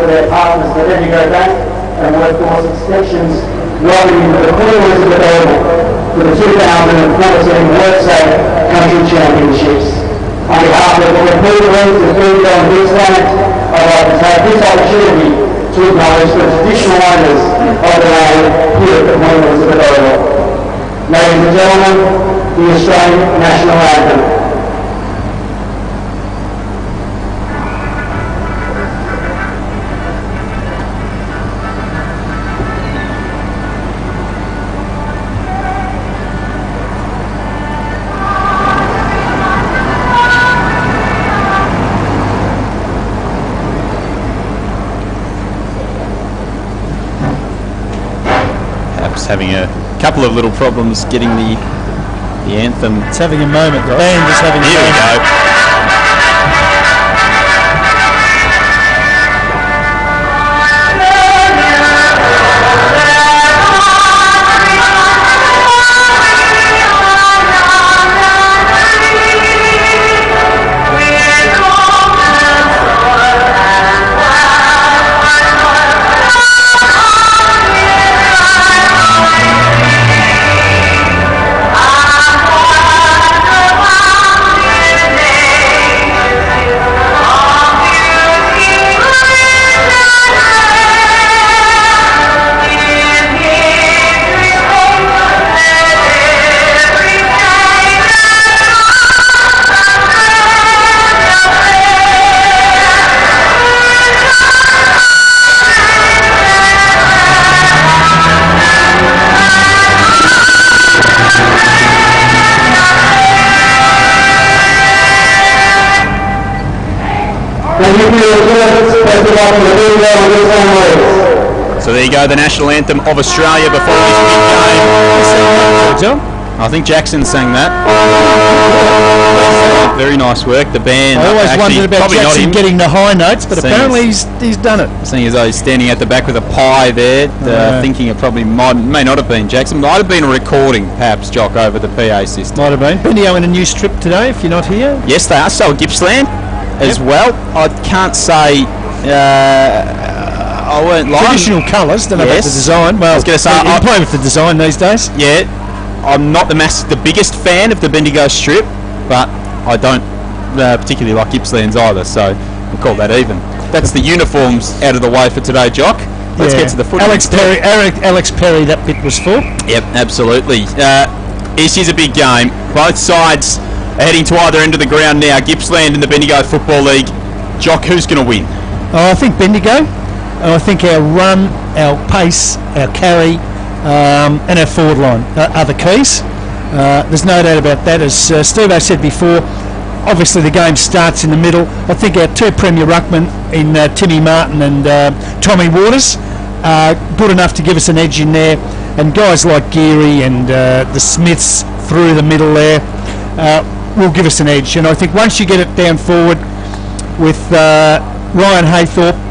for their partners, the Bendigo Bank and Workforce Extensions, welcome you to the Queen Elizabeth Oval for the 2014 WorkSafe Country Championships. On behalf of the Queen of Bendigo and Gippsland, I'd like to take this opportunity to acknowledge the traditional owners of the land here at the Queen Elizabeth Oval. Ladies and gentlemen, the Australian National Anthem. Having a couple of little problems getting the anthem. It's having a moment. The band is having a moment. Here we go. So there you go, the national anthem of Australia before this big game. I think Jackson sang that. Very nice work. The band. I always wondered about Jackson getting the high notes, but apparently he's done it. Seeing as though he's standing at the back with a pie there, thinking it probably may not have been Jackson. Might have been a recording, perhaps, Jock, over the PA system. Might have been. Bendigo in a new strip today, if you're not here. Yes, they are. So Gippsland as well. I can't say. I won't lie. Traditional colours, don't know about the design. Well, I was going to say, I play with the design these days. Yeah, I'm not the biggest fan of the Bendigo strip, but I don't particularly like Gippsland's either, so we'll call that even. That's the uniforms out of the way for today, Jock. Let's get to the footy. Alex Perry, that bit was for. Yep, absolutely. This is a big game. Both sides are heading to either end of the ground now. Gippsland and the Bendigo Football League. Jock, who's going to win? I think Bendigo. I think our run, our pace, our carry, and our forward line are the keys. There's no doubt about that. As Steve said before, obviously the game starts in the middle. I think our two premier ruckmen in Timmy Martin and Tommy Waters are good enough to give us an edge in there. And guys like Geary and the Smiths through the middle there will give us an edge. And I think once you get it down forward with Ryan Haythorpe,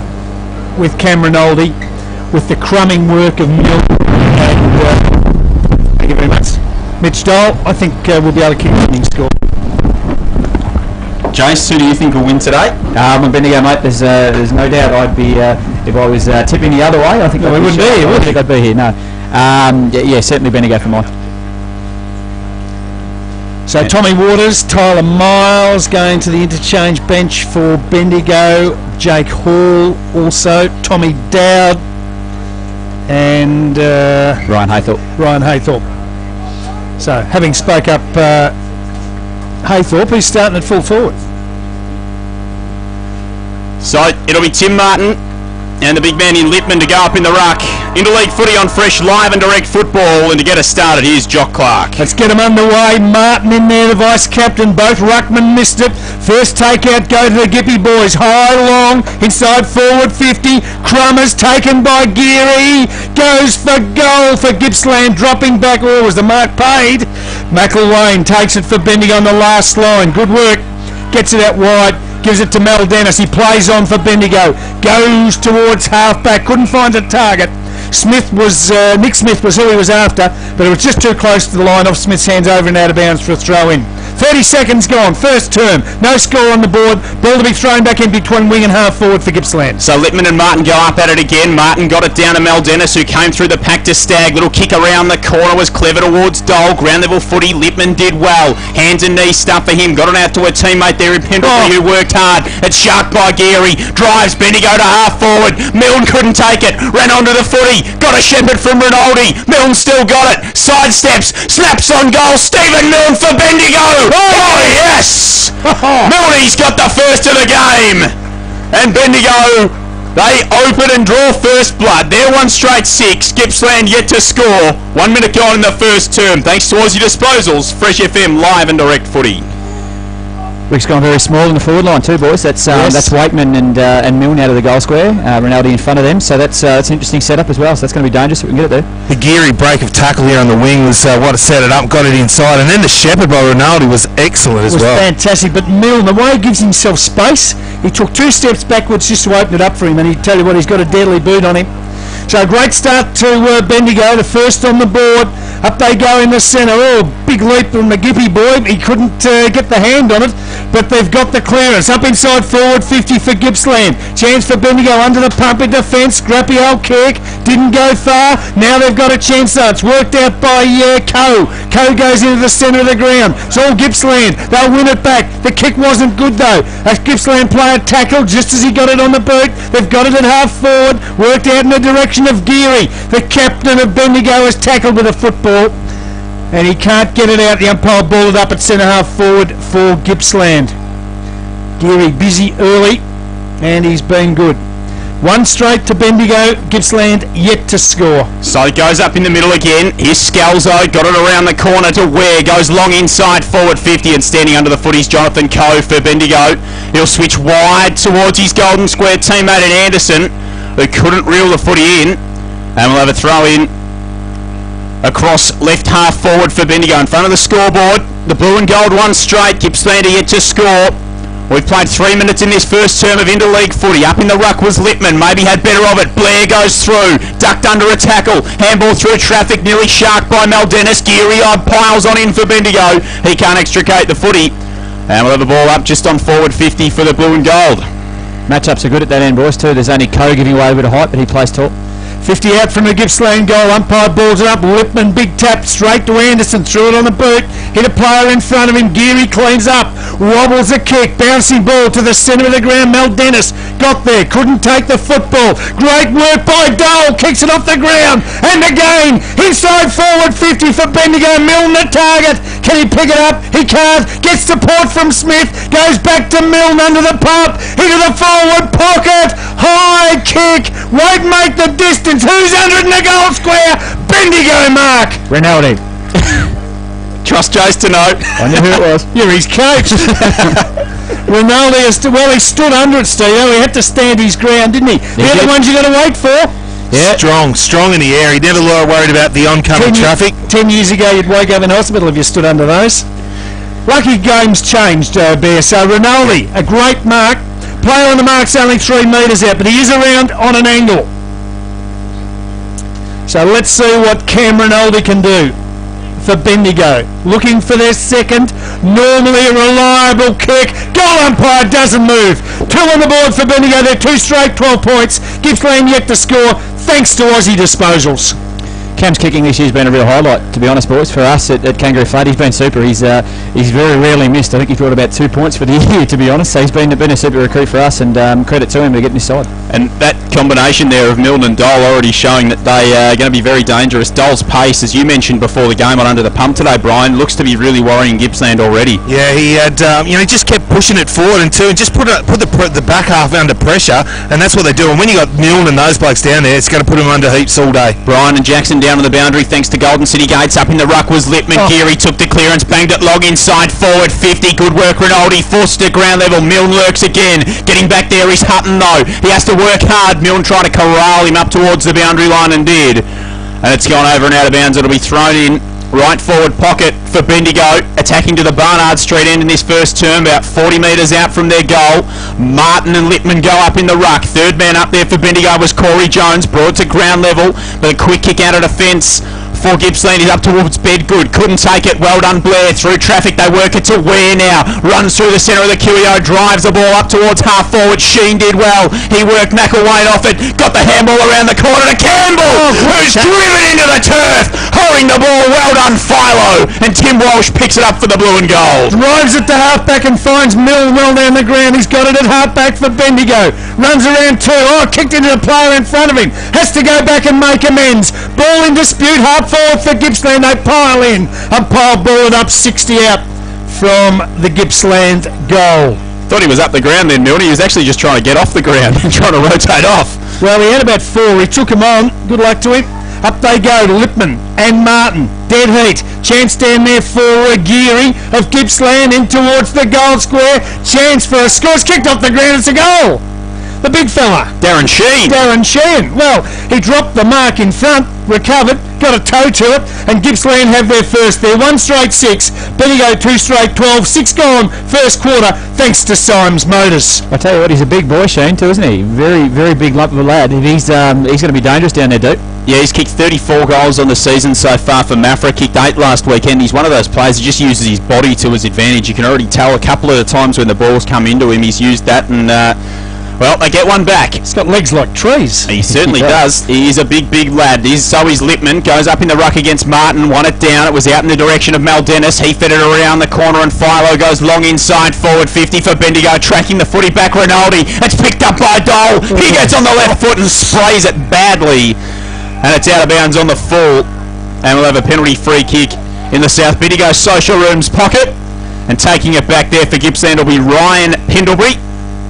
with Cameron Oldie, with the crumbing work of Mill and thank you very much, Mitch Dole, I think we'll be able to keep the winning score. Jace, who do you think will win today? On Bendigo, mate, there's no doubt I'd be, if I was tipping the other way, I think I wouldn't be here. I think I'd be here, no. Yeah, certainly Bendigo for mine. So Tommy Waters, Tyler Miles going to the interchange bench for Bendigo, Jake Hall also, Tommy Dowd and Ryan Haythorpe. So having spoke up Haythorpe, he's starting at full forward. So it'll be Tim Martin and the big man in Littman to go up in the ruck. Interleague footy on Fresh, live and direct football, and to get us started, here's Jock Clark. Let's get him underway. Martin in there, the vice-captain. Both ruckmen missed it. First takeout, go to the Gippy boys. High, long, inside forward 50. Crummers taken by Geary. Goes for goal for Gippsland, dropping back. Oh, was the mark paid? McElwain takes it for Bendigo on the last line. Good work. Gets it out wide. Gives it to Mel Dennis. He plays on for Bendigo. Goes towards halfback. Couldn't find a target. Nick Smith was who he was after, but it was just too close to the line. Off Smith's hands, over and out of bounds for a throw in. 30 seconds gone. First term. No score on the board. Ball to be thrown back in between wing and half forward for Gippsland. So Lippman and Martin go up at it again. Martin got it down to Mel Dennis, who came through the pack to Stagg. Little kick around the corner was clever towards Dole. Ground level footy. Lippman did well. Hands and knees stuff for him. Got it out to a teammate there in Pendlebury who worked hard. It's sharked by Geary. Drives Bendigo to half forward. Milne couldn't take it. Ran onto the footy. Got a shepherd from Rinaldi. Milne still got it. Side steps. Snaps on goal. Stephen Milne for Bendigo. Oh yes! Milne's got the first of the game. And Bendigo, they open and draw first blood. They're 1 straight 6. Gippsland yet to score. 1 minute gone in the first term. Thanks to Aussie Disposals. Fresh FM live and direct footy. Rick's gone very small in the forward line too, boys. That's Wakeman and Milne out of the goal square. Rinaldi in front of them. So that's an interesting setup as well. So that's going to be dangerous if we can get it there. The Geary break of tackle here on the wing was what set it up, got it inside, and then the shepherd by Rinaldi was excellent as well. It was fantastic, but Milne, the way he gives himself space, he took 2 steps backwards just to open it up for him, and he tell you what, he's got a deadly boot on him. So great start to Bendigo, the first on the board. Up they go in the centre. Oh, big leap from the Gippy boy. He couldn't get the hand on it, but they've got the clearance. Up inside forward 50 for Gippsland. Chance for Bendigo under the pump in defence. Scrappy old kick. Didn't go far. Now they've got a chance though. It's worked out by Coe. Coe goes into the centre of the ground. It's all Gippsland. They'll win it back. The kick wasn't good though. A Gippsland player tackled just as he got it on the boot. They've got it at half forward. Worked out in the direction of Geary. The captain of Bendigo is tackled with a football, and he can't get it out. The umpire balled it up at centre half forward for Gippsland. Geary busy early, and he's been good. 1 straight to Bendigo. Gippsland yet to score. So it goes up in the middle again. Here's Scalzo. Got it around the corner to Ware. Goes long inside forward 50, and standing under the footies Jonathan Coe for Bendigo. He'll switch wide towards his Golden Square teammate in Anderson, who couldn't reel the footy in. And we'll have a throw in across left half forward for Bendigo in front of the scoreboard. The blue and gold 1 straight. Gippsland are yet to score. We've played 3 minutes in this first term of interleague footy. Up in the ruck was Lippman. Maybe had better of it. Blair goes through. Ducked under a tackle. Handball through traffic. Nearly sharked by Mel Dennis. Geary piles on in for Bendigo. He can't extricate the footy. And we'll have a ball up just on forward 50 for the blue and gold. Matchups are good at that end, boys, too. There's only Coe giving away a bit of height, but he plays tall. 50 out from the Gippsland goal. Umpire balls it up. Lippman, big tap straight to Anderson. Threw it on the boot. Hit a player in front of him. Geary cleans up. Wobbles a kick. Bouncing ball to the centre of the ground. Mel Dennis got there. Couldn't take the football. Great work by Dole. Kicks it off the ground. And again, inside forward 50 for Bendigo. Milne the target. Can he pick it up? He can't. Gets support from Smith. Goes back to Milne under the pump. Into the forward pocket. High kick. Won't make the distance. Who's under it in the goal square? Bendigo, Mark. Rinaldi. Trust Jace to know. I knew who it was. You're his coach. Rinaldi, he stood under it, Steve. He had to stand his ground, didn't he? They're the ones you got to wait for. Yeah. Strong in the air. He never worried about the oncoming traffic. 10 years ago, you'd wake up in hospital if you stood under those. Lucky game's changed, Bear. So Rinaldi, a great mark. Player on the mark's only 3 metres out, but he is around on an angle. So let's see what Cam Rinaldi can do for Bendigo. Looking for their second. Normally a reliable kick. Goal umpire doesn't move. 2 on the board for Bendigo. They're 2 straight, 12 points. Gippsland yet to score, thanks to Aussie Disposals. Cam's kicking this year's been a real highlight, to be honest, boys, for us at Kangaroo Flat. He's been super. He's very rarely missed. I think he brought about 2 points for the year, to be honest. So he's been a super recruit for us, and credit to him to getting this side. And that combination there of Milne and Dole already showing that they are going to be very dangerous. Dole's pace, as you mentioned before the game on under the pump today, Brian, looks to be really worrying Gippsland already. Yeah, he had, he just kept pushing it forward and just put the back half under pressure, and that's what they do. And when you got Milne and those blokes down there, it's going to put them under heaps all day. Brian and Jackson down on the boundary, thanks to Golden City Gates. Up in the ruck was Lippman. Geary took the clearance, banged it long inside forward 50. Good work, Rinaldi. Forced to ground level. Milne lurks again. Getting back there is Hutton though. He has to work hard. Milne tried to corral him up towards the boundary line and did. And it's gone over and out of bounds. It'll be thrown in right forward pocket for Bendigo, attacking to the Barnard Street end in this first term, about 40 metres out from their goal. Martin and Lippman go up in the ruck. Third man up there for Bendigo was Corey Jones, brought to ground level, but a quick kick out of defence for Gippsland. He's up towards Bedgood. Couldn't take it. Well done, Blair. Through traffic, they work it to Ware now. Runs through the centre of the QEO. Drives the ball up towards half forward. Sheen did well. He worked McElwain off it. Got the handball around the corner to Campbell, who's driven into the turf. Holding the ball. Well done, Philo. And Tim Walsh picks it up for the blue and gold. Drives it to halfback and finds Mill well down the ground. He's got it at halfback for Bendigo. Runs around two. Oh, kicked into the player in front of him. Has to go back and make amends. Ball in dispute. Half forward for Gippsland. They pile in. Umpire ball it up 60 out from the Gippsland goal. Thought he was up the ground then, Milne. He was actually just trying to get off the ground and trying to rotate off. Well, he had about 4. He took him on. Good luck to him. Up they go to Lipman and Martin. Dead heat. Chance down there for Geary of Gippsland in towards the goal square. Chance for a score. It's kicked off the ground. It's a goal. The big fella. Darren Sheen. Darren Sheen. Well, he dropped the mark in front, recovered, got a toe to it, and Gippsland have their first there. 1 straight 6. Bendigo 2 straight 12. 6 gone first quarter, thanks to Symes Motors. I tell you what, he's a big boy, Sheen, too, isn't he? Very, very big lump of a lad. He's going to be dangerous down there, Duke. Yeah, he's kicked 34 goals on the season so far for Mafra. Kicked 8 last weekend. He's one of those players who just uses his body to his advantage. You can already tell a couple of the times when the balls come into him, he's used that, and well, they get one back. He's got legs like trees. He certainly does. He is a big, big lad. So is Lipman. Goes up in the ruck against Martin. Won it down. It was out in the direction of Mal Dennis. He fed it around the corner, and Philo goes long inside forward 50 for Bendigo. Tracking the footy back, Rinaldi. It's picked up by Dole. He gets on the left foot and sprays it badly. And it's out of bounds on the full. And we'll have a penalty free kick in the South Bendigo Social Rooms pocket. And taking it back there for Gippsland will be Ryan Pendlebury.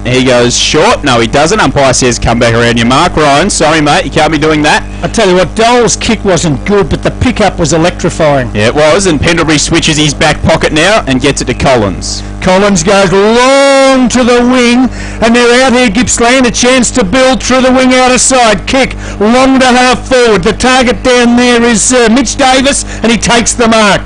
He goes short. No, he doesn't. Umpire says come back around your mark, Ryan. Sorry, mate. You can't be doing that. I tell you what, Dole's kick wasn't good, but the pickup was electrifying. Yeah, it was. And Pendlebury switches his back pocket now and gets it to Collins. Collins goes long to the wing, and they're out here, Gippsland. A chance to build through the wing outer side. Kick long to half forward. The target down there is Mitch Davis, and he takes the mark.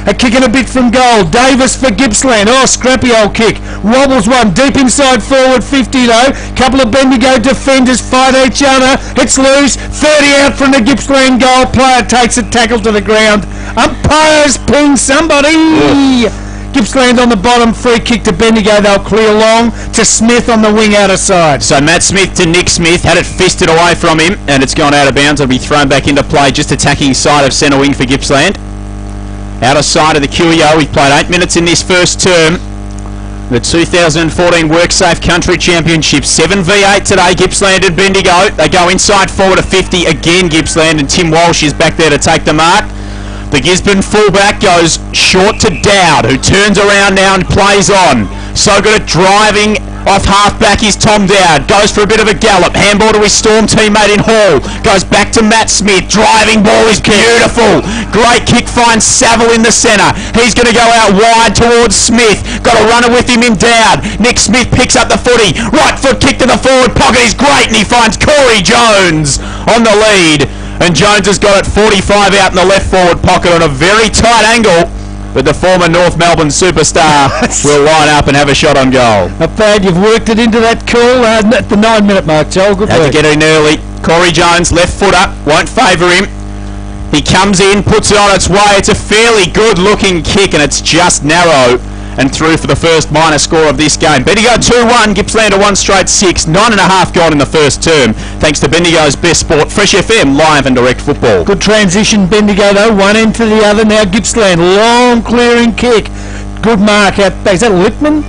A kick and a bit from goal. Davis for Gippsland. Oh, scrappy old kick. Wobbles one. Deep inside forward 50 though. Couple of Bendigo defenders fight each other. It's loose. 30 out from the Gippsland goal. Player takes a tackle to the ground. Umpires ping somebody. Gippsland on the bottom. Free kick to Bendigo. They'll clear long to Smith on the wing outer side. So Matt Smith to Nick Smith. Had it fisted away from him, and it's gone out of bounds. It'll be thrown back into play, just attacking side of centre wing for Gippsland. Out of sight of the QEO. We've played 8 minutes in this first term. The 2014 WorkSafe Country Championship. 7v8 today, Gippsland and Bendigo. They go inside forward to 50 again, Gippsland, and Tim Walsh is back there to take the mark. The Gisborne fullback goes short to Dowd, who turns around now and plays on. So good at driving off half-back is Tom Dowd. Goes for a bit of a gallop. Handball to his Storm teammate in Hall. Goes back to Matt Smith. Driving ball is beautiful. Great kick finds Saville in the centre. He's going to go out wide towards Smith. Got a runner with him in Dowd. Nick Smith picks up the footy. Right foot kick to the forward pocket is great, and he finds Corey Jones on the lead. And Jones has got it 45 out in the left forward pocket on a very tight angle. But the former North Melbourne superstar will line up and have a shot on goal. Not bad. You've worked it into that call at the 9-minute mark, Joel. Good Had work. to get in early. Corey Jones, left foot up, won't favour him. He comes in, puts it on its way. It's a fairly good-looking kick, and it's just narrow and through for the first minor score of this game. Bendigo 2-1, Gippsland a 1 straight 6. 9.5 gone in the first term. Thanks to Bendigo's best sport, Fresh FM, live and direct football. Good transition, Bendigo though. One end to the other now. Gippsland, long clearing kick. Good mark out there. Is that Lippman?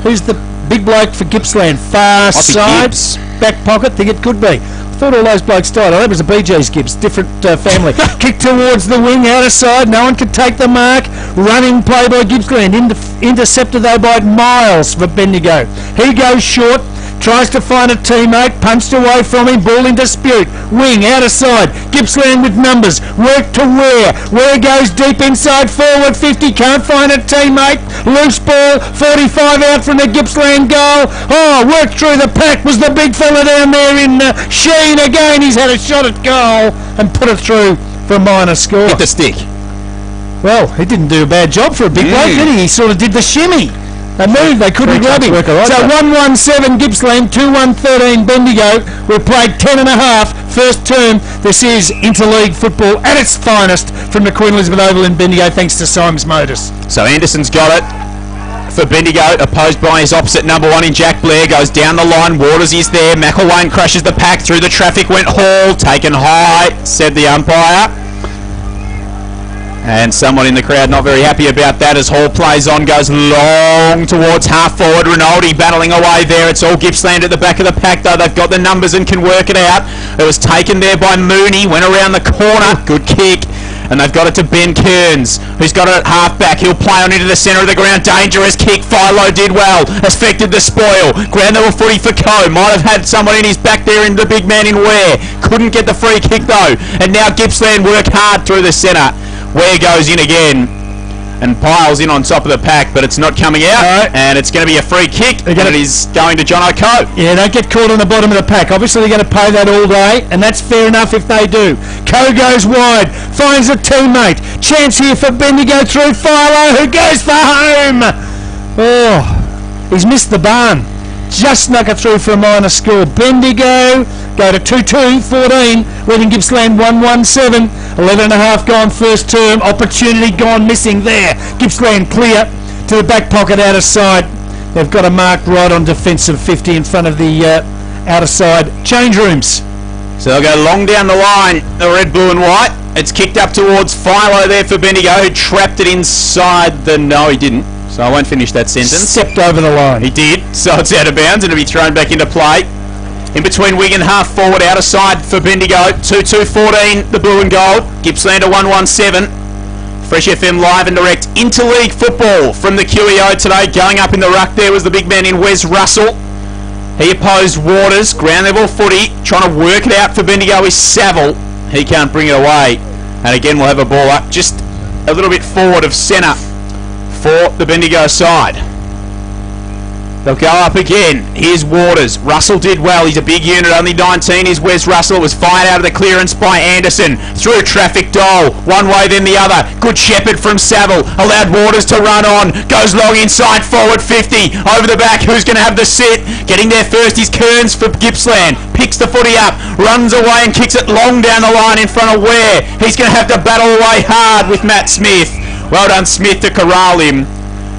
Who's the big bloke for Gippsland? Far side, back pocket. Think it could be. I thought all those blokes died. Oh, that was a BJ's Gibbs, different family. Kick towards the wing, outer side. No one can take the mark. Running play by Gippsland. Intercepted though by Miles for Bendigo. He goes short. Tries to find a teammate, punched away from him, ball in dispute. Wing, outer side, Gippsland with numbers, work to Ware. Ware goes deep inside forward 50, can't find a teammate. Loose ball, 45 out from the Gippsland goal. Oh, worked through the pack was the big fella down there in Sheen again. He's had a shot at goal and put it through for a minor score. Hit the stick. Well, he didn't do a bad job for a big bloke, did he? He sort of did the shimmy. They moved, they couldn't grab him. So 1-1-7 Gippsland, 2-1-13 Bendigo. We've played 10.5 first term. This is interleague football at its finest from the Queen Elizabeth Oval in Bendigo, thanks to Symes Motors. So Anderson's got it for Bendigo, opposed by his opposite number 1 in Jack Blair. Goes down the line, Waters is there. McElwain crashes the pack through the traffic, went Hall, taken high, said the umpire. And someone in the crowd not very happy about that as Hall plays on, goes long towards half forward. Rinaldi battling away there. It's all Gippsland at the back of the pack though. They've got the numbers and can work it out. It was taken there by Mooney, went around the corner, good kick. And they've got it to Ben Kearns, who's got it at half back. He'll play on into the centre of the ground. Dangerous kick. Philo did well. Affected the spoil. Ground level footy for Coe. Might have had someone in his back there in the big man in Ware. Couldn't get the free kick though. And now Gippsland work hard through the centre. Ware goes in again and piles in on top of the pack, but it's not coming out. Right. And it's going to be a free kick. And it is going to John O'Coe. Yeah, don't get caught on the bottom of the pack. Obviously they're going to pay that all day, and that's fair enough if they do. Coe goes wide, finds a teammate. Chance here for Bendigo through Philo, who goes for home. Oh, he's missed the barn. Just snuck it through for a minor score. Bendigo go to 2-2-14, leaving Gippsland 1-1-7. 11.5 gone first term. Opportunity gone missing there. Gippsland clear to the back pocket outer side. They've got a mark right on defensive 50 in front of the outer side change rooms. So they'll go long down the line, the red, blue and white. It's kicked up towards Philo there for Bendigo, who trapped it inside the... No, he didn't. So I won't finish that sentence. Stepped over the line. He did, so it's out of bounds and it'll be thrown back into play. In between Wigan, half forward, outer side for Bendigo. 2-2-14, the blue and gold. Gippsland 1-1-7. Fresh FM live and direct interleague football from the QEO today. Going up in the ruck there was the big man in Wes Russell. He opposed Waters, ground level footy. Trying to work it out for Bendigo is Saville. He can't bring it away. And again, we'll have a ball up just a little bit forward of centre for the Bendigo side. They'll go up again. Here's Waters. Russell did well. He's a big unit. Only 19 is Wes Russell. It was fired out of the clearance by Anderson. Through traffic, Dole. One way, then the other. Good shepherd from Saville. Allowed Waters to run on. Goes long inside, forward 50. Over the back. Who's going to have the sit? Getting there first is Kearns for Gippsland. Picks the footy up. Runs away and kicks it long down the line in front of Ware. He's going to have to battle away hard with Matt Smith. Well done, Smith, to corral him.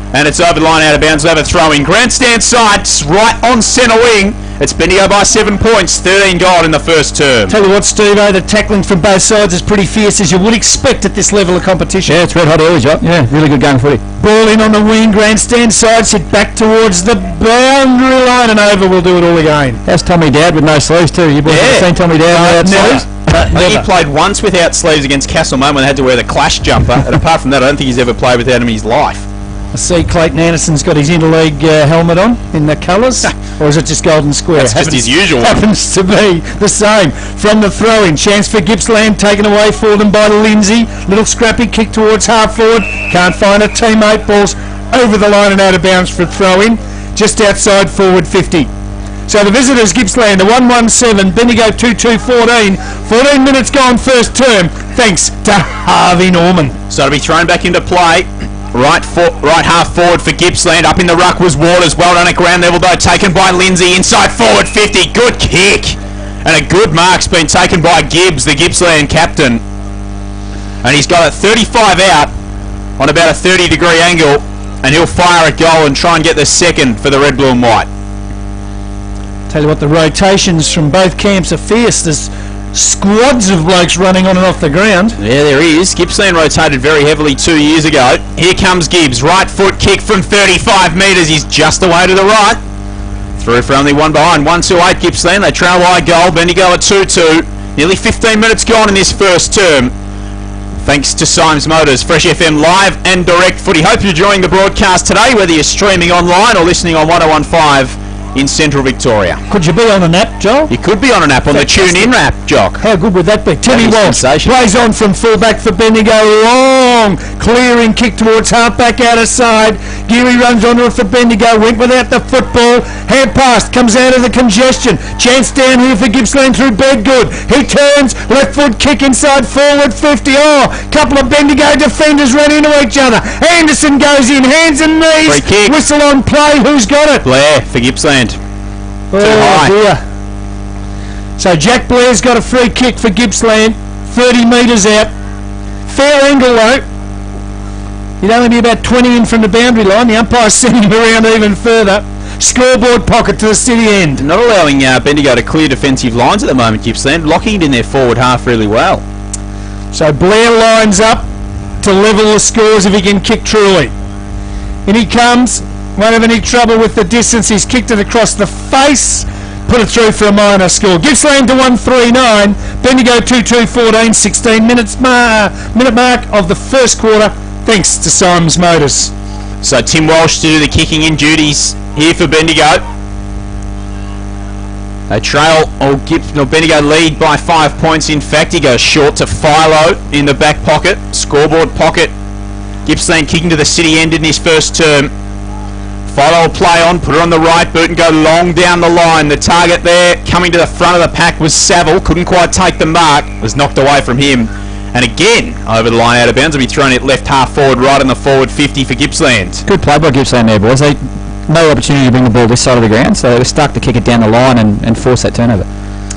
And it's over the line, out of bounds, overthrowing. Grandstand side, right on centre wing. It's Bendigo by 7 points, 13 goal in the first term. Tell you what, Steve-o, the tackling from both sides is pretty fierce, as you would expect at this level of competition. Yeah, it's red hot early, Jock. Yeah, really good game footy. Ball in on the wing, grandstand side, sit back towards the boundary line, and over will do it all again. That's Tommy Dowd with no sleeves too. You boys have seen Tommy Dowd without sleeves? I think he played once without sleeves against Castlemaine when they had to wear the clash jumper, and apart from that, I don't think he's ever played without him in his life. I see Clayton Anderson's got his interleague helmet on in the colours, or is it just golden square? That's just his usual one. Happens to be the same. From the throw-in, chance for Gippsland, taken away for them by Lindsay. Little scrappy kick towards half forward. Can't find a teammate. Ball's over the line and out of bounds for a throw-in. Just outside forward 50. So the visitors, Gippsland, a 1-1-7, Bendigo 2-2-14. 14 minutes gone first term, thanks to Harvey Norman. So it'll be thrown back into play. Right half forward for Gippsland. Up in the ruck was Waters. Well done at ground level though. Taken by Lindsay. Inside forward 50. Good kick. And a good mark's been taken by Gibbs, the Gippsland captain. And he's got a 35 out on about a 30-degree angle. And he'll fire a goal and try and get the second for the red, blue and white. Tell you what, the rotations from both camps are fierce. There's squads of blokes running on and off the ground. Yeah, there is. Gippsland rotated very heavily 2 years ago. Here comes Gibbs. Right foot kick from 35 metres. He's just away to the right. Through for only one behind. 1-2-8 Gippsland. They trail by a goal. Bendigo at 2-2. Nearly 15 minutes gone in this first term. Thanks to Symes Motors. Fresh FM live and direct footy. Hope you're enjoying the broadcast today, whether you're streaming online or listening on 101.5 in Central Victoria. Could you be on an app, Joel? You could be on an app, on the TuneIn app, Jock. How good would that be? Timmy Walsh plays on from fullback for Bendigo. Long clearing kick towards halfback outer side. Geary runs onto it for Bendigo. Went without the football. Hand pass comes out of the congestion. Chance down here for Gippsland through Bedgood. He turns. Left foot kick inside forward 50. Oh, couple of Bendigo defenders ran into each other. Anderson goes in. Hands and knees. Free kick. Whistle on play. Who's got it? Blair for Gippsland. Oh dear. So Jack Blair's got a free kick for Gippsland, 30 metres out. Fair angle though. He'd only be about 20 in from the boundary line. The umpire's sending him around even further. Scoreboard pocket to the city end. Not allowing Bendigo to clear defensive lines at the moment, Gippsland. Locking it in their forward half really well. So Blair lines up to level the scores if he can kick truly. In he comes. Won't have any trouble with the distance. He's kicked it across the face. Put it through for a minor score. Gippsland to 139. Bendigo 2-2-14. 16 minute mark of the first quarter. Thanks to Symes Motors. So Tim Walsh to do the kicking in duties here for Bendigo. They trail, or Bendigo lead by 5 points. In fact, he goes short to Philo in the back pocket. Scoreboard pocket. Gippsland kicking to the city end in his first term. Philo will play on, put it on the right boot and go long down the line. The target there, coming to the front of the pack, was Saville. Couldn't quite take the mark. Was knocked away from him. And again, over the line out of bounds. Will be thrown it left half forward, right on the forward 50 for Gippsland. Good play by Gippsland there, boys. No opportunity to bring the ball this side of the ground, so they were stuck to kick it down the line and force that turnover.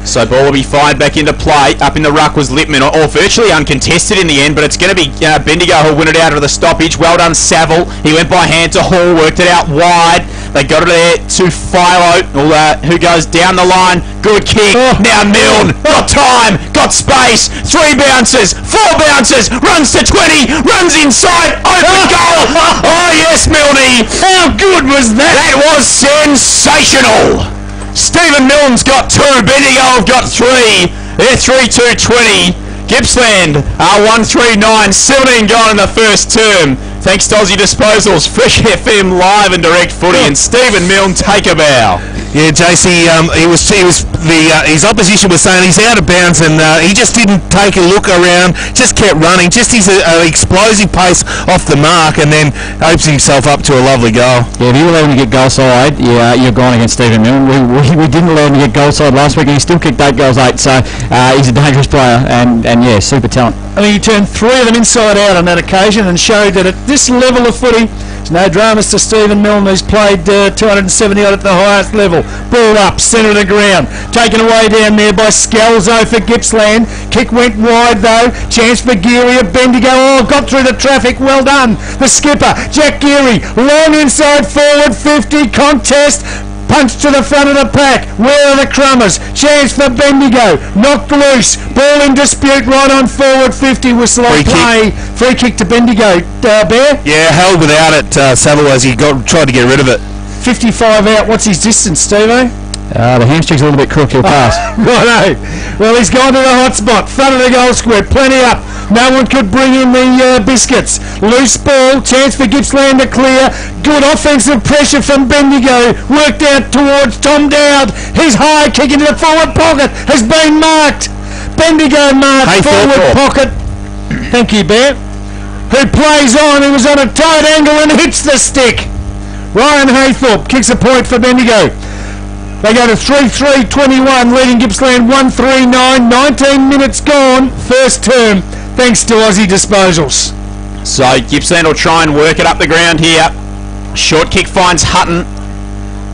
So ball will be fired back into play. Up in the ruck was Lippman, or virtually uncontested in the end, but it's going to be Bendigo who'll win it out of the stoppage. Well done, Saville. He went by hand to Hall, worked it out wide. They got it there to Philo, who goes down the line. Good kick. Now Milne. Got time. Got space. 3 bounces. 4 bounces. Runs to 20. Runs inside. Open goal. Oh, yes, Milne. How good was that? That was sensational. Stephen Milne's got 2. Bendigo have got 3. They're 3-2-20. Gippsland are 139. 17 gone in the first term. Thanks to Aussie Disposals, Fresh FM live and direct footy, and Stephen Milne take a bow. Yeah, JC, his opposition was saying he's out of bounds, and he just didn't take a look around, just kept running, just his explosive pace off the mark, and then opens himself up to a lovely goal. Yeah, if you allow him to get goal side, you're gone against Stephen Milne. We didn't allow him to get goal side last week, and he still kicked 8 goals 8, so he's a dangerous player, and yeah, super talent. I mean, he turned 3 of them inside out on that occasion and showed that at this level of footy, there's no dramas to Stephen Milne, who's played 270 odd at the highest level. Ball up, centre of the ground, taken away down there by Scalzo for Gippsland. Kick went wide though. Chance for Geary of Bendigo. Oh, got through the traffic. Well done. The skipper, Jack Geary, long inside forward 50 contest. Punch to the front of the pack. Where are the Crummers? Chance for Bendigo. Knocked loose. Ball in dispute right on forward 50. Whistle on play. Free kick to Bendigo. Bear? Yeah, held without it, Saville, as he tried to get rid of it. 55 out. What's his distance, Steve-o? The hamstring's a little bit crook, he'll pass. Righto. Well, he's gone to the hot spot. Front of the goal square. Plenty up. No one could bring in the biscuits. Loose ball. Chance for Gippsland to clear. Good offensive pressure from Bendigo. Worked out towards Tom Dowd. His high kick into the forward pocket has been marked. Bendigo marked forward pocket. Thank you, Bear. Who plays on. He was on a tight angle and hits the stick. Ryan Haythorpe kicks a point for Bendigo. They go to 3-3-21, leading Gippsland 139. 19 minutes gone, first term, thanks to Aussie Disposals. So Gippsland will try and work it up the ground here. Short kick finds Hutton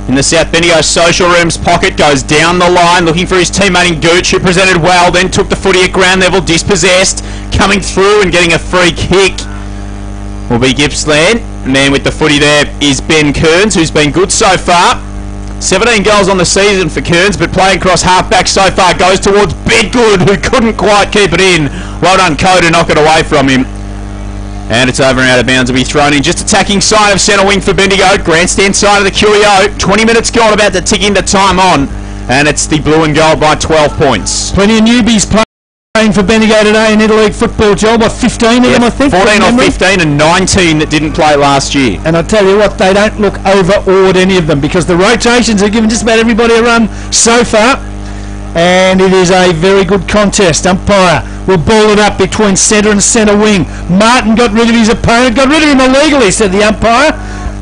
in the South Bendigo social rooms pocket, goes down the line looking for his teammate in Gooch, who presented well, then took the footy at ground level, dispossessed, coming through and getting a free kick will be Gippsland. And then with the footy there is Ben Kearns, who's been good so far. 17 goals on the season for Kearns, but playing cross half-back so far goes towards Bedgood, who couldn't quite keep it in. Well done, Coe, to knock it away from him. And it's over and out of bounds. Will be thrown in. Just attacking side of centre wing for Bendigo. Grandstand side of the QEO. 20 minutes gone, about to tick into time on. And it's the blue and gold by 12 points. Plenty of newbies playing for Bendigo today in Interleague football, Joel. What, 15 of them, I think? 14 or 15 and 19 that didn't play last year. And I tell you what, they don't look overawed, any of them, because the rotations have given just about everybody a run so far. And it is a very good contest. Umpire will ball it up between centre and centre wing. Martin got rid of his opponent, got rid of him illegally, said the umpire.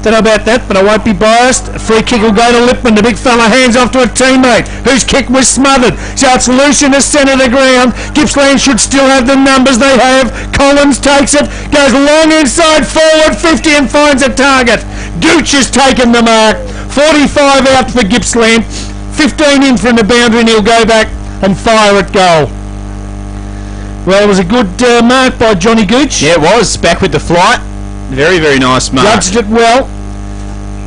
Don't know about that, but I won't be biased. A free kick will go to Lippman. The big fella hands off to a teammate whose kick was smothered. So it's loose in the centre of the ground. Gippsland should still have the numbers they have. Collins takes it, goes long inside forward 50 and finds a target. Gooch has taken the mark. 45 out for Gippsland. 15 in from the boundary and he'll go back and fire at goal. Well, it was a good mark by Johnny Gooch. Yeah, it was. Back with the flight. Very, very nice mark. Judged it well.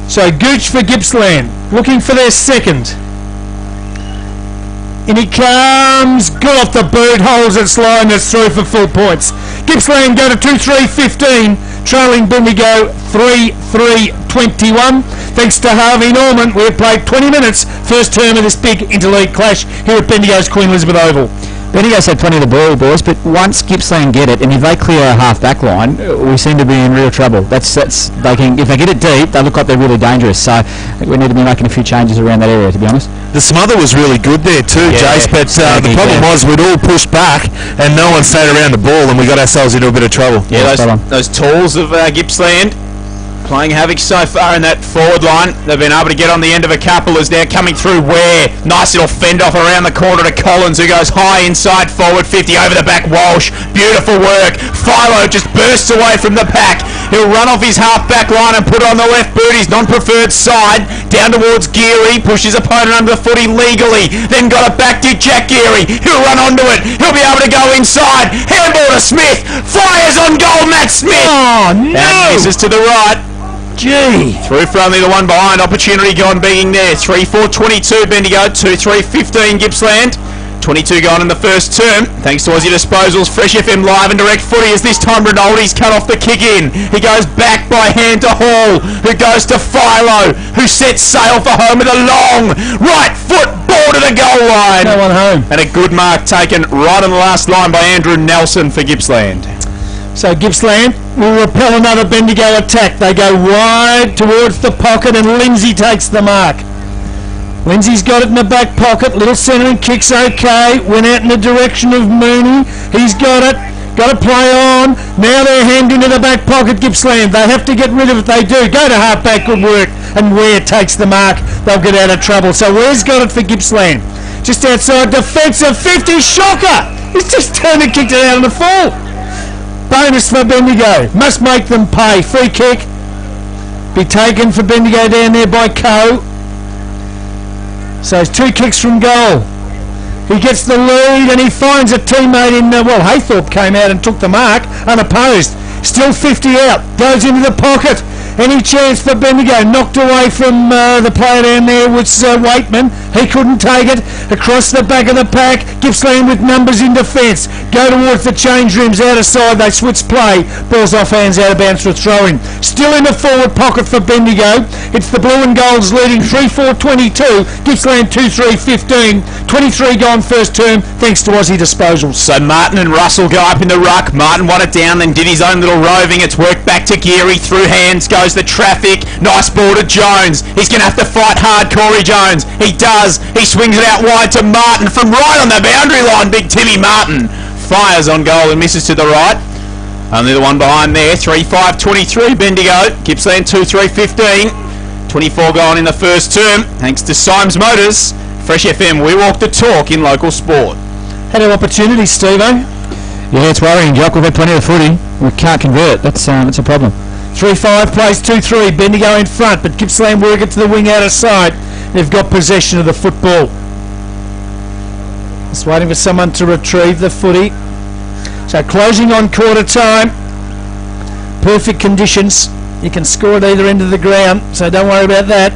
So Gooch for Gippsland, looking for their second. In he comes, good off the boot, holds its line, that's through for full points. Gippsland go to 2-3-15, trailing Bendigo 3-3-21. Thanks to Harvey Norman, we have played 20 minutes, first term of this big interleague clash here at Bendigo's Queen Elizabeth Oval. Bendigo's had plenty of the ball, boys, but once Gippsland get it, and if they clear a half-back line, we seem to be in real trouble. They can, if they get it deep, they look like they're really dangerous. So I think we need to be making a few changes around that area, to be honest. The smother was really good there too, Jace, but the problem was we'd all pushed back and no one stayed around the ball, and we got ourselves into a bit of trouble. Yeah, those tools of Gippsland playing havoc so far in that forward line. They've been able to get on the end of a couple as they're coming through Ware. Nice little fend off around the corner to Collins, who goes high inside forward 50 over the back. Walsh, beautiful work. Philo just bursts away from the pack. He'll run off his half-back line and put it on the left boot, his non-preferred side, down towards Geary, pushes opponent under the footy legally, then got it back to Jack Geary. He'll run onto it. He'll be able to go inside. Handball to Smith. Fires on goal, Matt Smith. Oh, no! And misses to the right. Gee. Through for only the one behind. Opportunity gone being there. 3-4-22 Bendigo. 2-3-15 Gippsland. 22 gone in the first term. Thanks to Aussie Disposals. Fresh FM live and direct footy as this time Rinaldi's cut off the kick in. He goes back by hand to Hall, who goes to Philo, who sets sail for home with a long right foot ball to the goal line. No one home. And a good mark taken right on the last line by Andrew Nelson for Gippsland. So Gippsland will repel another Bendigo attack. They go wide towards the pocket and Lindsay takes the mark. Lindsay's got it in the back pocket. Little centering kick's okay. Went out in the direction of Mooney. He's got it. Got to play on. Now they're hemmed into the back pocket, Gippsland. They have to get rid of it. They do. Go to half-back, good work. And Ware takes the mark. They'll get out of trouble. So Ware's got it for Gippsland. Just outside defensive 50. Shocker! He's just turned and kicked it out on the full. Bonus for Bendigo. Must make them pay. Free kick. Be taken for Bendigo down there by Coe. So it's 2 kicks from goal. He gets the lead and he finds a teammate in, Haythorpe came out and took the mark, unopposed. Still 50 out. Goes into the pocket. Any chance for Bendigo? Knocked away from the player down there was Waitman. He couldn't take it. Across the back of the pack. Gippsland with numbers in defence. Go towards the change rooms. Out of side. They switch play. Ball's off hands out of bounds for a throw-in. Still in the forward pocket for Bendigo. It's the blue and golds leading 3-4-22. Gippsland 2-3-15. 23 gone first term thanks to Aussie Disposals. So Martin and Russell go up in the ruck. Martin won it down, then did his own little roving. It's worked back to Geary. Through hands goes the traffic. Nice ball to Jones. He's going to have to fight hard, Corey Jones. He does. He swings it out wide to Martin from right on the boundary line. Big Timmy Martin fires on goal and misses to the right. Only the one behind there. 3-5-23 Bendigo. Gippsland 2-3-15. 24 gone in the first term. Thanks to Symes Motors. Fresh FM, we walk the talk in local sport. Had an opportunity, Steve-o. Yeah, it's worrying, Jock. We've had plenty of footy. We can't convert. That's a problem. 3-5 plays 2-3. Bendigo in front, but Gippsland work it to the wing out of sight. They've got possession of the football. Just waiting for someone to retrieve the footy. So closing on quarter time. Perfect conditions. You can score at either end of the ground, so don't worry about that.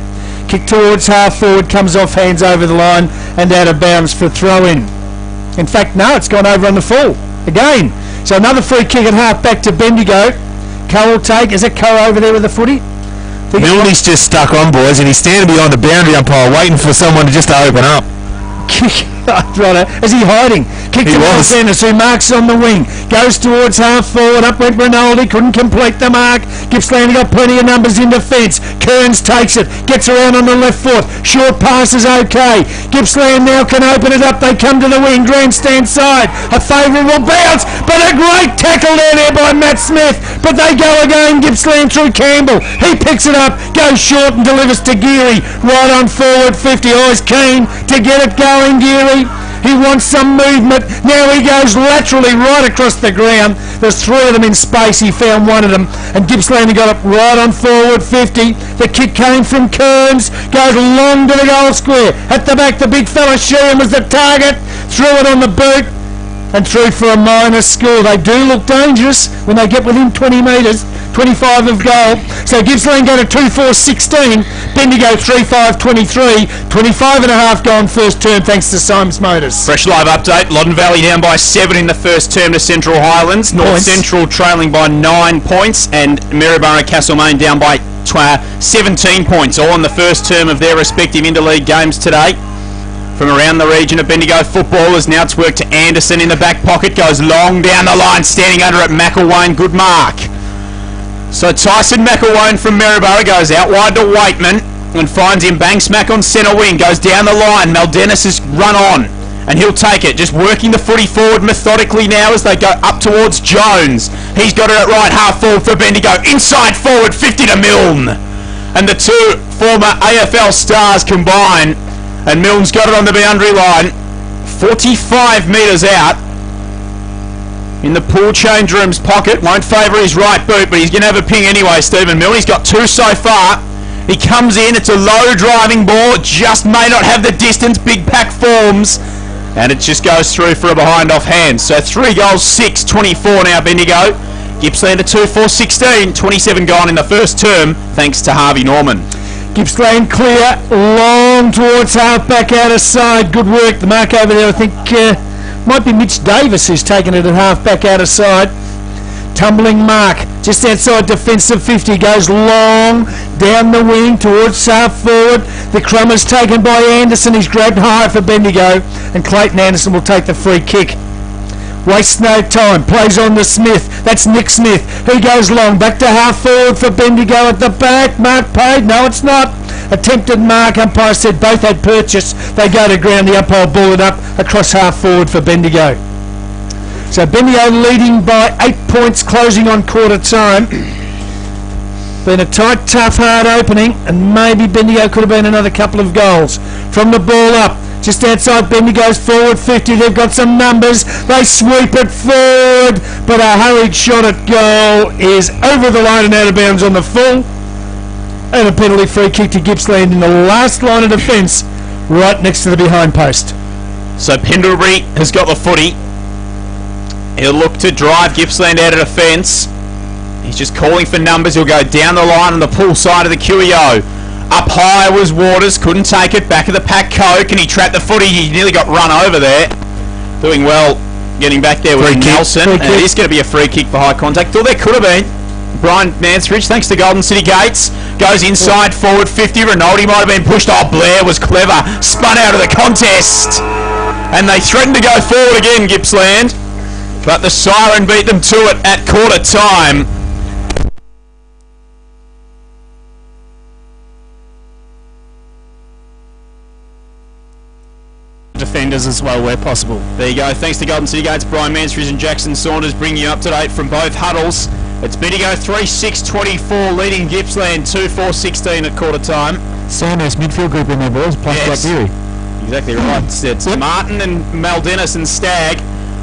Kick towards half forward, comes off hands over the line and out of bounds for a throw-in. In fact, no, it's gone over on the full again. So another free kick at half back to Bendigo. Coe will take. Is it Coe over there with the footy? Milne's just stuck on, boys, and he's standing behind the boundary umpire waiting for someone to just open up. Right, is he hiding? Kick to Martinez, who marks on the wing. Goes towards half forward. Up went Rinaldi. Couldn't complete the mark. Gippsland got plenty of numbers in defence. Kearns takes it. Gets around on the left foot. Short pass is okay. Gippsland now can open it up. They come to the wing. Grandstand side. A favourable bounce, but a great tackle there by Matt Smith. But they go again. Gippsland through Campbell. He picks it up. Goes short and delivers to Geary. Right on forward 50. Always keen to get it going, Geary. He wants some movement. Now he goes laterally right across the ground. There's 3 of them in space. He found one of them. And Gippsland got it right on forward 50. The kick came from Kearns. Goes long to the goal square. At the back, the big fella Sheehan was the target. threw it on the boot and threw for a minor score. They do look dangerous when they get within 20 metres, 25 of goal. So Gippsland go to 2-4-16, Bendigo 3-5-23, 25 and a half gone first term thanks to Symes Motors. Fresh live update. Loddon Valley down by 7 in the first term to Central Highlands. North Central trailing by 9 points, and Maryborough Castlemaine down by 17 points, all in the first term of their respective interleague games today. From around the region of Bendigo footballers, now it's work to Anderson in the back pocket, goes long down the line, standing under it, McElwain, good mark. So Tyson McElwain from Maryborough goes out wide to Waitman and finds him, bang smack on centre wing, goes down the line, Maldenis has run on and he'll take it, just working the footy forward methodically now as they go up towards Jones. He's got it at right half forward for Bendigo, inside forward 50 to Milne, and the two former AFL stars combine. And Milne's got it on the boundary line, 45 metres out. In the pool change room's pocket, won't favour his right boot, but he's going to have a ping anyway, Stephen Milne. He's got 2 so far. He comes in, it's a low driving ball, just may not have the distance, big pack forms, and it just goes through for a behind off hand. So 3 goals, 6, 24 now Bendigo. Gippsland to 2-4-16, 27 gone in the first term, thanks to Harvey Norman. Gippsland clear, long towards half-back out of side. Good work. The mark over there, I think, might be Mitch Davis who's taken it at half-back out of side. Tumbling mark, just outside defensive 50, goes long, down the wing towards half-forward. The crumb is taken by Anderson. He's grabbed high for Bendigo, and Clayton Anderson will take the free kick. Wastes no time, plays on to Smith. That's Nick Smith. He goes long, back to half forward for Bendigo at the back. Mark paid, no it's not. Attempted mark, umpire said both had purchase. They go to ground, the umpire ball it up across half forward for Bendigo. So Bendigo leading by 8 points, closing on quarter time. Been a tight, tough, hard opening, and maybe Bendigo could have been another couple of goals. From the ball up, just outside Bendigo's forward 50, they've got some numbers, they sweep it forward, but a hurried shot at goal is over the line and out of bounds on the full, and a penalty free kick to Gippsland in the last line of defence, right next to the behind post. So Pendlebury has got the footy, he'll look to drive Gippsland out of defence, he's just calling for numbers, he'll go down the line on the pull side of the QEO. Up high was Waters, couldn't take it, back of the pack Coke, and he trapped the footy, he nearly got run over there. Doing well, getting back there with Nelson, and it is going to be a free kick for high contact. Thought there could have been. Brian Mansbridge, thanks to Golden City Gates, goes inside forward 50, Rinaldi might have been pushed, oh Blair was clever, spun out of the contest, and they threatened to go forward again, Gippsland, but the siren beat them to it at quarter time. Defenders as well where possible. There you go, thanks to Golden City Gates, Brian Mansbridge and Jackson Saunders bringing you up to date from both huddles. It's Bendigo 3-6-24 leading Gippsland 2-4-16 at quarter time. Sandhurst midfield group in there, boys, plus Blackberry. Exactly right. It's Martin and Maldenis and Stagg.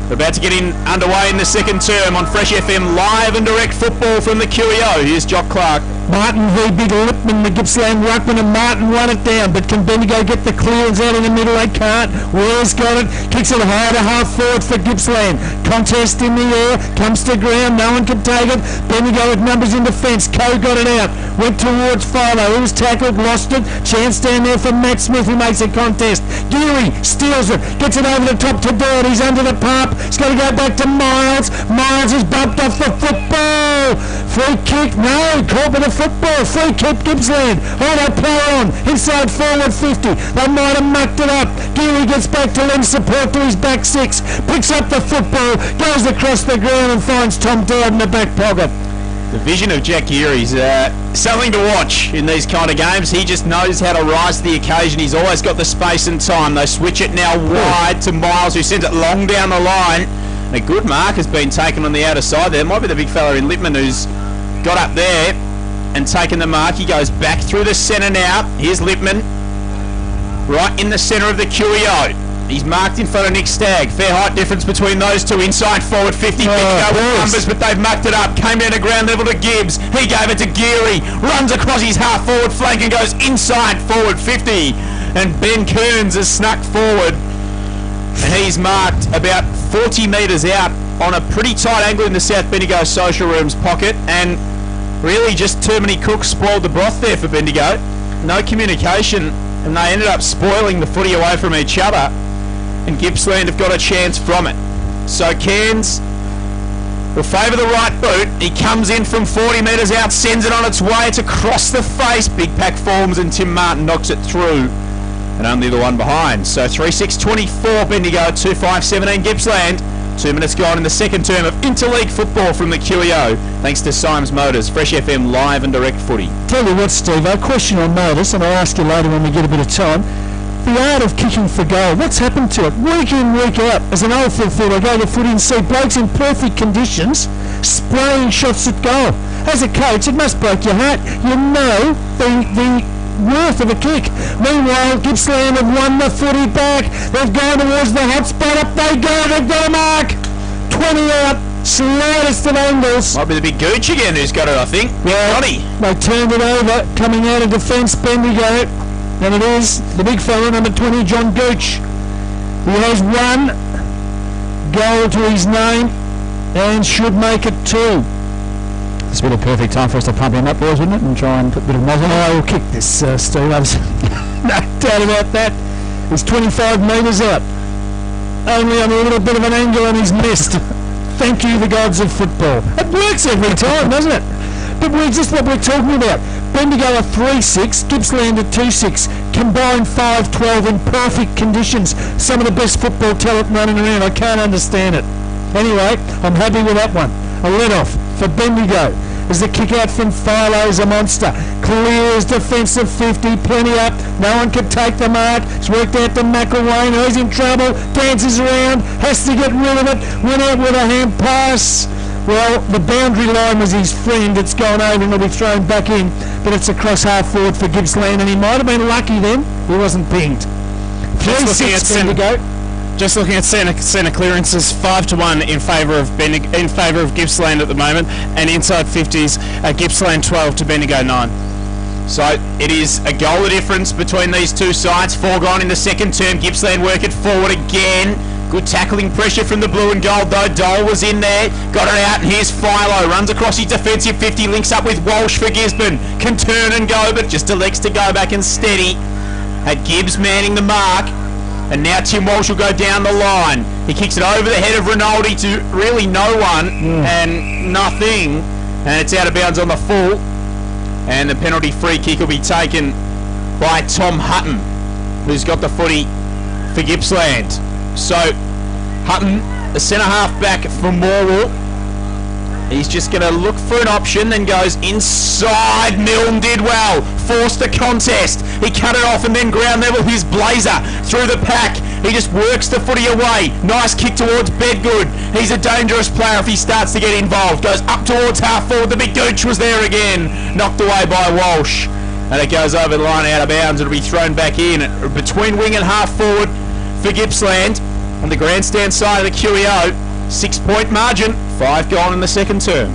We're about to get underway in the second term on Fresh FM live and direct football from the QEO. Here's Jock Clark. Martin v Big Lipman, the Gippsland ruckman, and Martin won it down, but can Bendigo get the clearance out in the middle? They can't. Wells got it, kicks it high to half forward for Gippsland. Contest in the air, comes to ground, no one can take it. Bendigo with numbers in defence, Coe got it out, went towards Philo, he was tackled, lost it, chance down there for Matt Smith who makes a contest. Geary steals it, gets it over the top to Bird, he's under the pump, it's got to go back to Miles, Miles has bumped off the football, free kick, no, caught by the football, free kick Gippsland, oh they play on, inside forward 50, they might have mucked it up, Geary gets back to lend support to his back six, picks up the football, goes across the ground and finds Tom Dowd in the back pocket. The vision of Jack Geary's something to watch in these kind of games. He just knows how to rise to the occasion. He's always got the space and time. They switch it now wide to Miles, who sends it long down the line. And a good mark has been taken on the outer side there. Might be the big fella in Lippman who's got up there and taken the mark. He goes back through the centre now. Here's Lippman, right in the centre of the QEO. He's marked in front of Nick Stagg. Fair height difference between those two. Inside forward 50. Bendigo with numbers, but they've mucked it up. Came down to ground level to Gibbs. He gave it to Geary. Runs across his half forward flank and goes inside forward 50. And Ben Kearns has snuck forward and he's marked about 40 metres out on a pretty tight angle in the South Bendigo Social Rooms pocket, and really just too many cooks spoiled the broth there for Bendigo. No communication, and they ended up spoiling the footy away from each other, and Gippsland have got a chance from it. So Cairns will favour the right boot. He comes in from 40 metres out, sends it on its way. It's across the face. Big pack forms and Tim Martin knocks it through, and only the one behind. So 3-6-24 Bendigo, 2-5-17 Gippsland. 2 minutes gone in the second term of interleague football from the QEO, thanks to Symes Motors, Fresh FM live and direct footy. Tell you what, Steve, a question on Motors, and I'll ask you later when we get a bit of time. The art of kicking for goal, what's happened to it? Week in, week out. As an old footballer, I go to footy and see blokes in perfect conditions spraying shots at goal. As a coach, it must break your heart. You know the worth of a kick. Meanwhile, Gippsland have won the footy back. They've gone towards the hot spot. Up they go. They've got a mark. 20 out. Slightest of angles. Might be the big Gooch again who's got it, I think. Yeah, Johnny. they turned it over. Coming out of defence, Bendigo. And it is the big fella, number 20, John Gooch. He has one goal to his name and should make it 2. It's been a perfect time for us to pump him up, boys, wouldn't it? And try and put a bit of muzzle on. I will kick this, Steve. No doubt about that. He's 25 metres out. Only on a little bit of an angle and he's missed. Thank you, the gods of football. It works every time, doesn't it? But we're just what we're talking about. Bendigo are 3-6, Gippsland are 2-6. Combined 5-12 in perfect conditions. Some of the best football talent running around. I can't understand it. Anyway, I'm happy with that one. A let-off for Bendigo as the kick out from Philo's a monster. Clears defensive 50, plenty up. No one can take the mark. It's worked out to McElwain. He's in trouble. Dances around. Has to get rid of it. Went out with a hand pass. Well, the boundary line was his friend. It's gone over and it'll be thrown back in. But it's across half forward for Gippsland, and he might have been lucky then. He wasn't pinged. 3-6 Bendigo. Just looking at centre clearances, 5-1 in favour of Gippsland at the moment, and inside 50s, Gippsland 12 to Bendigo 9. So it is a goal of difference between these two sides. 4 gone in the second term. Gippsland work it forward again. Good tackling pressure from the blue and gold though. Dole was in there, got it out, and here's Philo. Runs across his defensive 50, links up with Walsh for Gisborne. Can turn and go, but just elects to go back and steady. Had Gibbs manning the mark, and now Tim Walsh will go down the line. He kicks it over the head of Rinaldi to really no one and nothing, and it's out of bounds on the full. And the penalty free kick will be taken by Tom Hutton, who's got the footy for Gippsland. So Hutton, the centre half back for Morwell, he's just going to look for an option, then goes inside. Milne did well, forced the contest. He cut it off and then ground level his blazer through the pack. He just works the footy away. Nice kick towards Bedgood. He's a dangerous player if he starts to get involved. Goes up towards half forward. The big Gooch was there again. Knocked away by Walsh. And it goes over the line out of bounds. It'll be thrown back in between wing and half forward for Gippsland. On the grandstand side of the QEO, 6-point margin, 5 gone in the second term.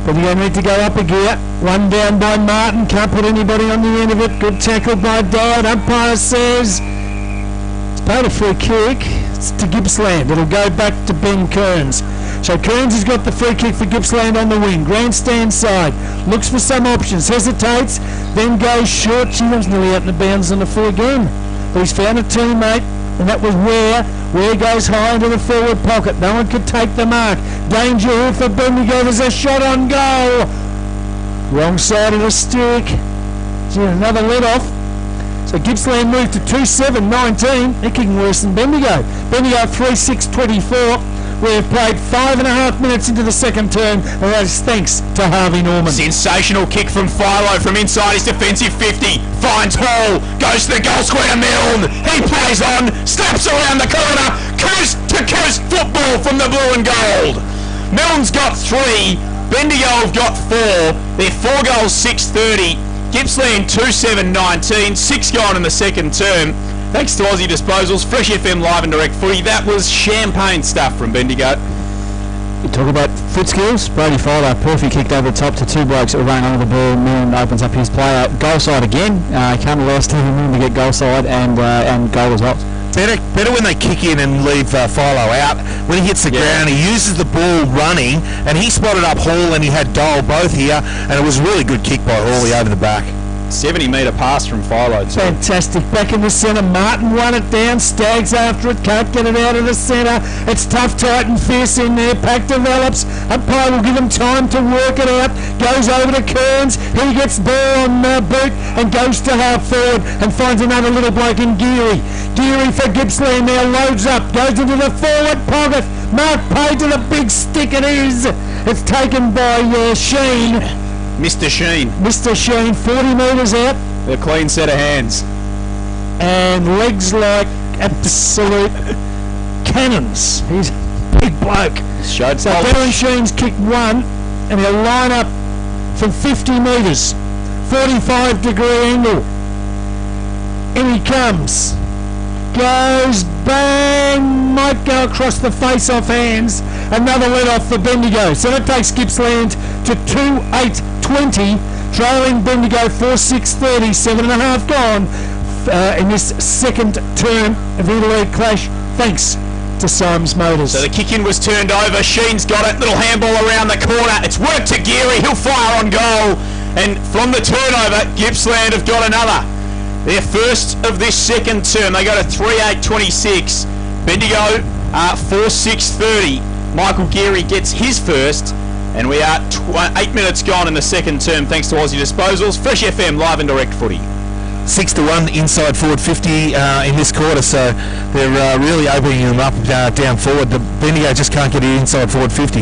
But we're going to need to go up a gear. One down by Martin, can't put anybody on the end of it. Good tackle by Dodd. Umpire says it's paid a free kick. It's to Gippsland. It'll go back to Ben Kearns. So Kearns has got the free kick for Gippsland on the wing. Grandstand side, looks for some options, hesitates, then goes short. She was nearly out in the bounds on the full again. But he's found a teammate, and that was Ware. Ware goes high into the forward pocket. No one could take the mark. Danger here for Bendigo. There's a shot on goal. Wrong side of the stick. Another let-off. So Gippsland moved to 2-7-19. They're kicking worse than Bendigo. Bendigo 3-6-24. We have played 5.5 minutes into the second term, and that is thanks to Harvey Norman. Sensational kick from Philo from inside his defensive 50. Finds Hall, goes to the goal square, Milne. He plays on, snaps around the corner. Coast to coast football from the blue and gold. Milne's got 3. Bendigo have got 4. They're 4 goals, 6-30. Gippsland 2-7-19. 6 gone in the second term. Thanks to Aussie Disposals, Fresh FM live and direct footy. That was champagne stuff from Bendigo. You talk about foot skills. Brody Fowler, perfect kicked over the top to 2 blokes that were running under the ball. Milne opens up his player. Goal side again. Can't allow Stephen Milne to get goal side and goal results. better when they kick in and leave Philo out. When he hits the ground, he uses the ball running, and he spotted up Hall and he had Dole both here, and it was a really good kick by Hawley over the back. 70-metre pass from Philo too. Fantastic. Back in the centre, Martin won it down. Stags after it, can't get it out of the centre. It's tough, tight and fierce in there. Pack develops. Umpire will give him time to work it out. Goes over to Kearns. He gets the ball on boot and goes to half forward and finds another little bloke in Geary. Geary for Gippsland now loads up. Goes into the forward pocket. Mark Pay to the big stick it is. It's taken by Sheen. Mr. Sheen. Mr. Sheen, 40 metres out. A clean set of hands. And legs like absolute cannons. He's a big bloke. Showed So Darren Sheen's kicked one, and he'll line up from 50 metres. 45-degree angle. In he comes. Goes bang, might go across the face-off hands. Another let off for Bendigo. So that takes Gippsland to 2-8-20, trailing Bendigo 4-6-30, 7.5 gone in this second term of the interleague clash, thanks to Symes Motors. So the kick-in was turned over. Sheen's got it. Little handball around the corner. It's worked to Geary. He'll fire on goal. And from the turnover, Gippsland have got another. Their first of this second term. They go to 3-8-26. Bendigo 4-6-30. Michael Geary gets his first. And we are 8 minutes gone in the second term thanks to Aussie Disposals. Fresh FM, live and direct footy. 6-1 inside forward 50 in this quarter, so they're really opening them up down forward. The Bendigo just can't get it inside forward 50.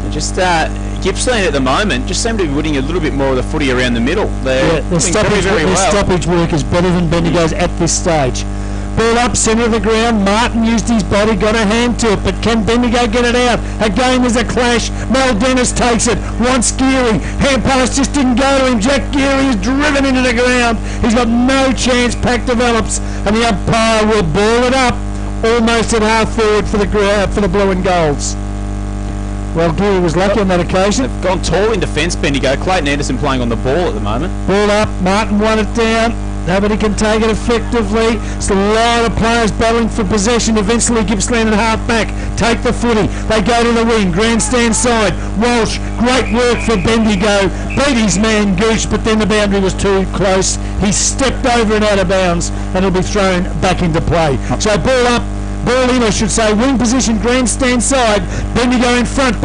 Just Gippsland at the moment just seem to be winning a little bit more of the footy around the middle. They're their stoppage work is better than Bendigo's at this stage. Ball up, centre of the ground. Martin used his body, got a hand to it, but can Bendigo get it out? Again, there's a clash. Mel Dennis takes it, wants Geary. Hand pass just didn't go to him. Jack Geary is driven into the ground. He's got no chance. Pack develops, and the umpire will ball it up almost at half forward for the blue and golds. Well, Geary was lucky on that occasion. They've gone tall in defence, Bendigo. Clayton Anderson playing on the ball at the moment. Ball up, Martin won it down. Nobody can take it effectively. It's a lot of players battling for possession. Eventually Gippsland and half back take the footy. They go to the wing. Grandstand side. Walsh, great work for Bendigo. Beat his man Gooch, but then the boundary was too close. He stepped over and out of bounds, and he'll be thrown back into play. So ball up, ball in, I should say. Wing position, grandstand side. Bendigo in front.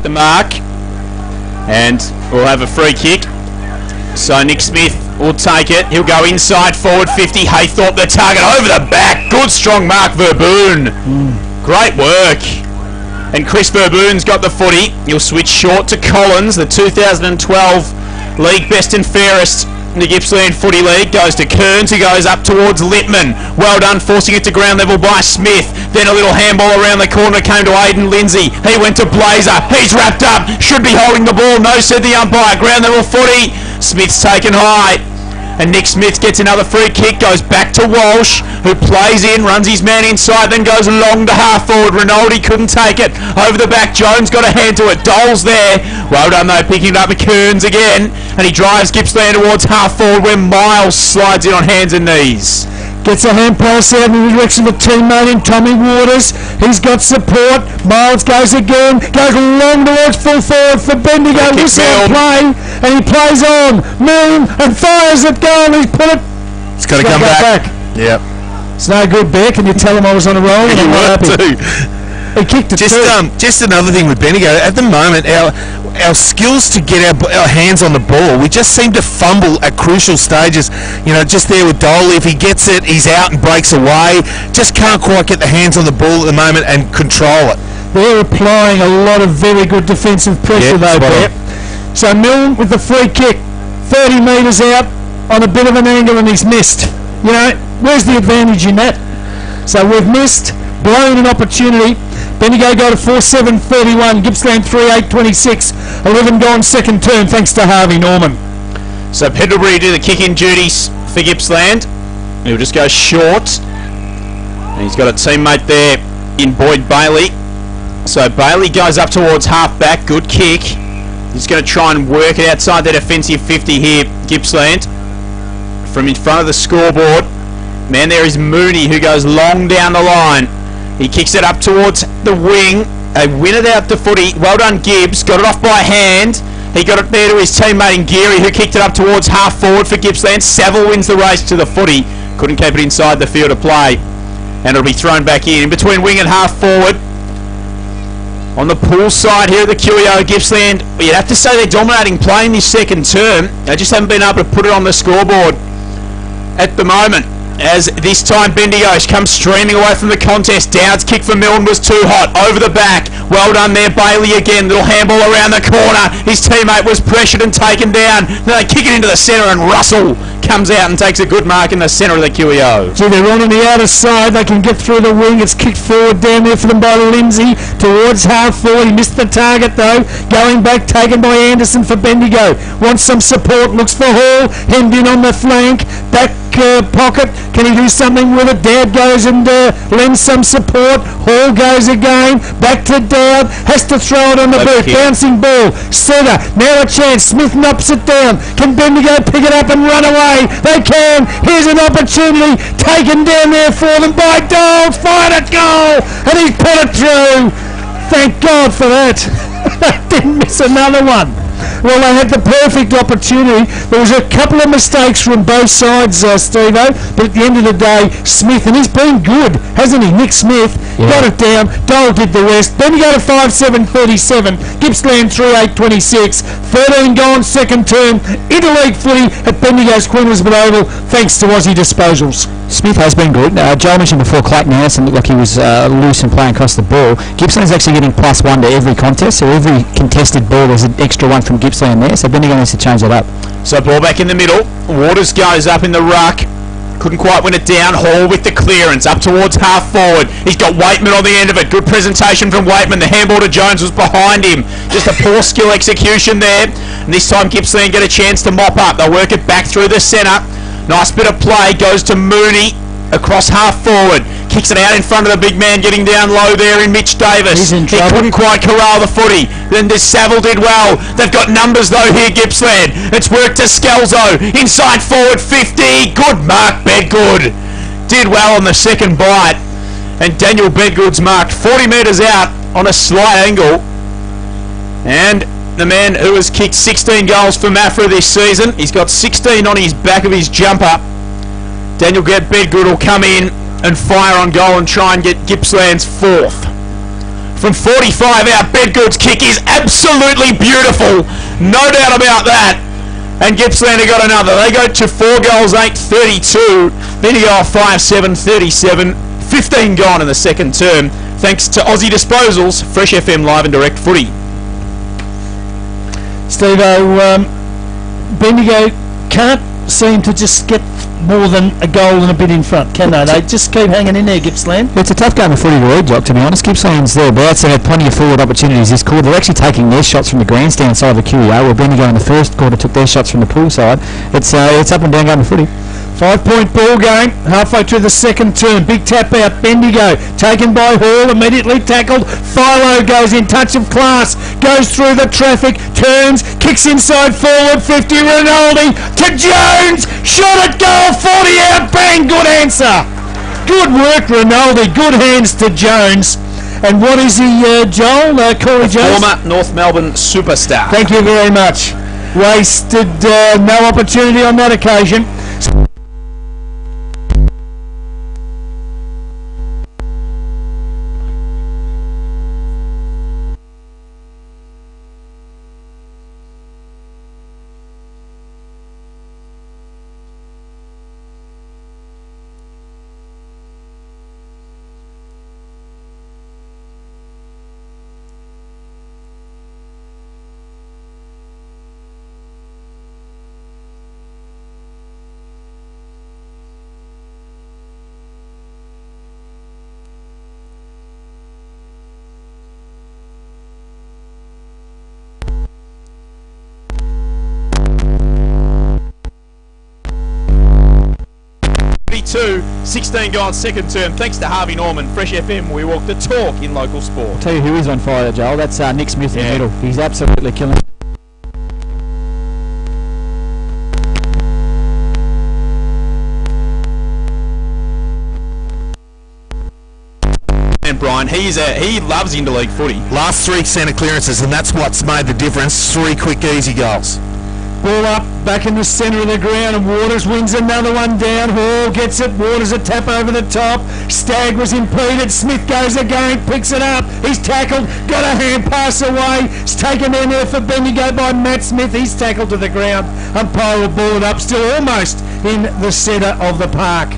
The mark. And we'll have a free kick. So Nick Smith will take it. He'll go inside forward 50. Haythorpe the target over the back. Good strong mark, Verboon. Great work. And Chris Verboon's got the footy. He'll switch short to Collins. The 2012 league best and fairest in the Gippsland Footy League goes to Kearns, who goes up towards Littman. Well done, forcing it to ground level by Smith. Then a little handball around the corner came to Aidan Lindsay. He went to Blazer. He's wrapped up. Should be holding the ball. No, said the umpire. Ground level footy. Smith's taken high. And Nick Smith gets another free kick, goes back to Walsh, who plays in, runs his man inside, then goes long to half forward. Rinaldi couldn't take it. Over the back, Jones got a hand to it. Dole's there. Well done though, picking it up Kearns again. And he drives Gippsland towards half forward where Miles slides in on hands and knees. Gets a hand pass out in the direction of teammate in Tommy Waters. He's got support. Miles goes again. Goes long towards full forward for Bendigo. Whistle play. And he plays on. Milne and fires it goal. He's put it. It's got to come back. Yep. It's no good, Bear. Can you tell him I was on a roll? You were too. He kicked it just another thing with Bendigo. At the moment, our skills to get our hands on the ball, we just seem to fumble at crucial stages. You know, just there with Dole, if he gets it, he's out and breaks away. Just can't quite get the hands on the ball at the moment and control it. They're applying a lot of very good defensive pressure though, Bear. So Milne with the free kick, 30 metres out on a bit of an angle, and he's missed. You know, where's the advantage in that? So we've missed, blown an opportunity. Bendigo go to 4-7-31, Gippsland 3-8-26, 11 gone second term thanks to Harvey Norman. So Pendlebury do the kick-in duties for Gippsland. He'll just go short. And he's got a teammate there in Boyd Bailey. So Bailey goes up towards half-back, good kick. He's going to try and work it outside their defensive 50 here, Gippsland. From in front of the scoreboard. Man, there is Mooney, who goes long down the line. He kicks it up towards the wing. They win it out to footy. Well done, Gibbs. Got it off by hand. He got it there to his teammate in Geary, who kicked it up towards half forward for Gippsland. Saville wins the race to the footy. Couldn't keep it inside the field of play. And it'll be thrown back in between wing and half forward. On the pool side here at the QEO, Gippsland, you'd have to say they're dominating play in this second term. They just haven't been able to put it on the scoreboard at the moment. As this time Bendigo's comes streaming away from the contest. Dowd's kick for Milne was too hot. Over the back. Well done there, Bailey again. Little handball around the corner. His teammate was pressured and taken down. Then they kick it into the centre and Russell comes out and takes a good mark in the centre of the QEO. Gee, they're on the outer side. They can get through the wing. It's kicked forward down there for them by Lindsay towards half forward. He missed the target though. Going back, taken by Anderson for Bendigo. Wants some support. Looks for Hall. Hemmed in on the flank. Back pocket. Can he do something with it? Dowd goes and lends some support. Hall goes again. Back to Dowd. Has to throw it on the boot. Bouncing ball. Centre. Now a chance. Smith knocks it down. Can Bendigo pick it up and run away? They can. Here's an opportunity. Taken down there for them by Dole. Fired at goal. And he's put it through. Thank God for that. Didn't miss another one. Well, they had the perfect opportunity. There was a couple of mistakes from both sides, Steve-O, but at the end of the day, Smith, and he's been good, hasn't he? Nick Smith got it down. Dole did the rest. Then you go to 5-7-37. Gippsland 3-8-26. 13 gone, second term. Interleague footy at Bendigo's Queen Elizabeth Oval, thanks to Aussie Disposals. Smith has been good. Joel mentioned before Clayton Anderson looked like he was loose and playing across the ball. Gippsland's actually getting +1 to every contest, so every contested ball there's an extra one from Gippsland there, so Bendigo needs to change that up. So ball back in the middle. Waters goes up in the ruck. Couldn't quite win it down. Hall with the clearance up towards half forward. He's got Waitman on the end of it. Good presentation from Waitman. The handball to Jones was behind him. Just a poor skill execution there. And this time Gippsland get a chance to mop up. They'll work it back through the centre. Nice bit of play. Goes to Mooney across half forward. Kicks it out in front of the big man getting down low there in Mitch Davis. He couldn't quite corral the footy. Then Saville did well. They've got numbers though here, Gippsland. It's worked to Scalzo. Inside forward 50. Good mark, Bedgood. Did well on the second bite. And Daniel Bedgood's marked 40 metres out on a slight angle. And the man who has kicked 16 goals for Maffra this season, he's got 16 on his back of his jumper. Daniel Bedgood will come in and fire on goal and try and get Gippsland's fourth. From 45 out, Bedgood's kick is absolutely beautiful. No doubt about that. And Gippsland have got another. They go to 4 goals, 8-32. Then you go off 5-7-37. 15 gone in the second term. Thanks to Aussie Disposals, Fresh FM Live and Direct Footy. Steve-O, Bendigo can't seem to just get more than a goal and a bit in front, can they? They just keep hanging in there, Gippsland. It's a tough game of footy to read, Jock, to be honest. Gippsland's thereabouts. They've had plenty of forward opportunities this quarter. They're actually taking their shots from the grandstand side of the QEO, where Bendigo in the first quarter took their shots from the pool side. It's up and down game of footy. 5-point ball game, halfway through the second term. Big tap out, Bendigo, taken by Hall, immediately tackled. Philo goes in, touch of class, goes through the traffic, turns, kicks inside forward, 50, Rinaldi to Jones, shot at goal, 40 out, bang, good answer. Good work, Rinaldi, good hands to Jones. And what is he, Joel, Corey Jones? Former North Melbourne superstar. Thank you very much. Wasted no opportunity on that occasion. Two, 16 gone second term. Thanks to Harvey Norman, Fresh FM, we walk the talk in local sport. I'll tell you who is on fire, Joel. That's Nick Smith in the middle. He's absolutely killing it. Brian. He loves interleague footy. Last 3 centre clearances, and that's what's made the difference. 3 quick, easy goals. Ball up, back in the centre of the ground, and Waters wins another one down. Hall gets it. Waters a tap over the top. Stagg was impeded. Smith goes again, picks it up. He's tackled, got a hand pass away. It's taken in there for Bendigo by Matt Smith. He's tackled to the ground. Umpire will ball it up, still almost in the centre of the park.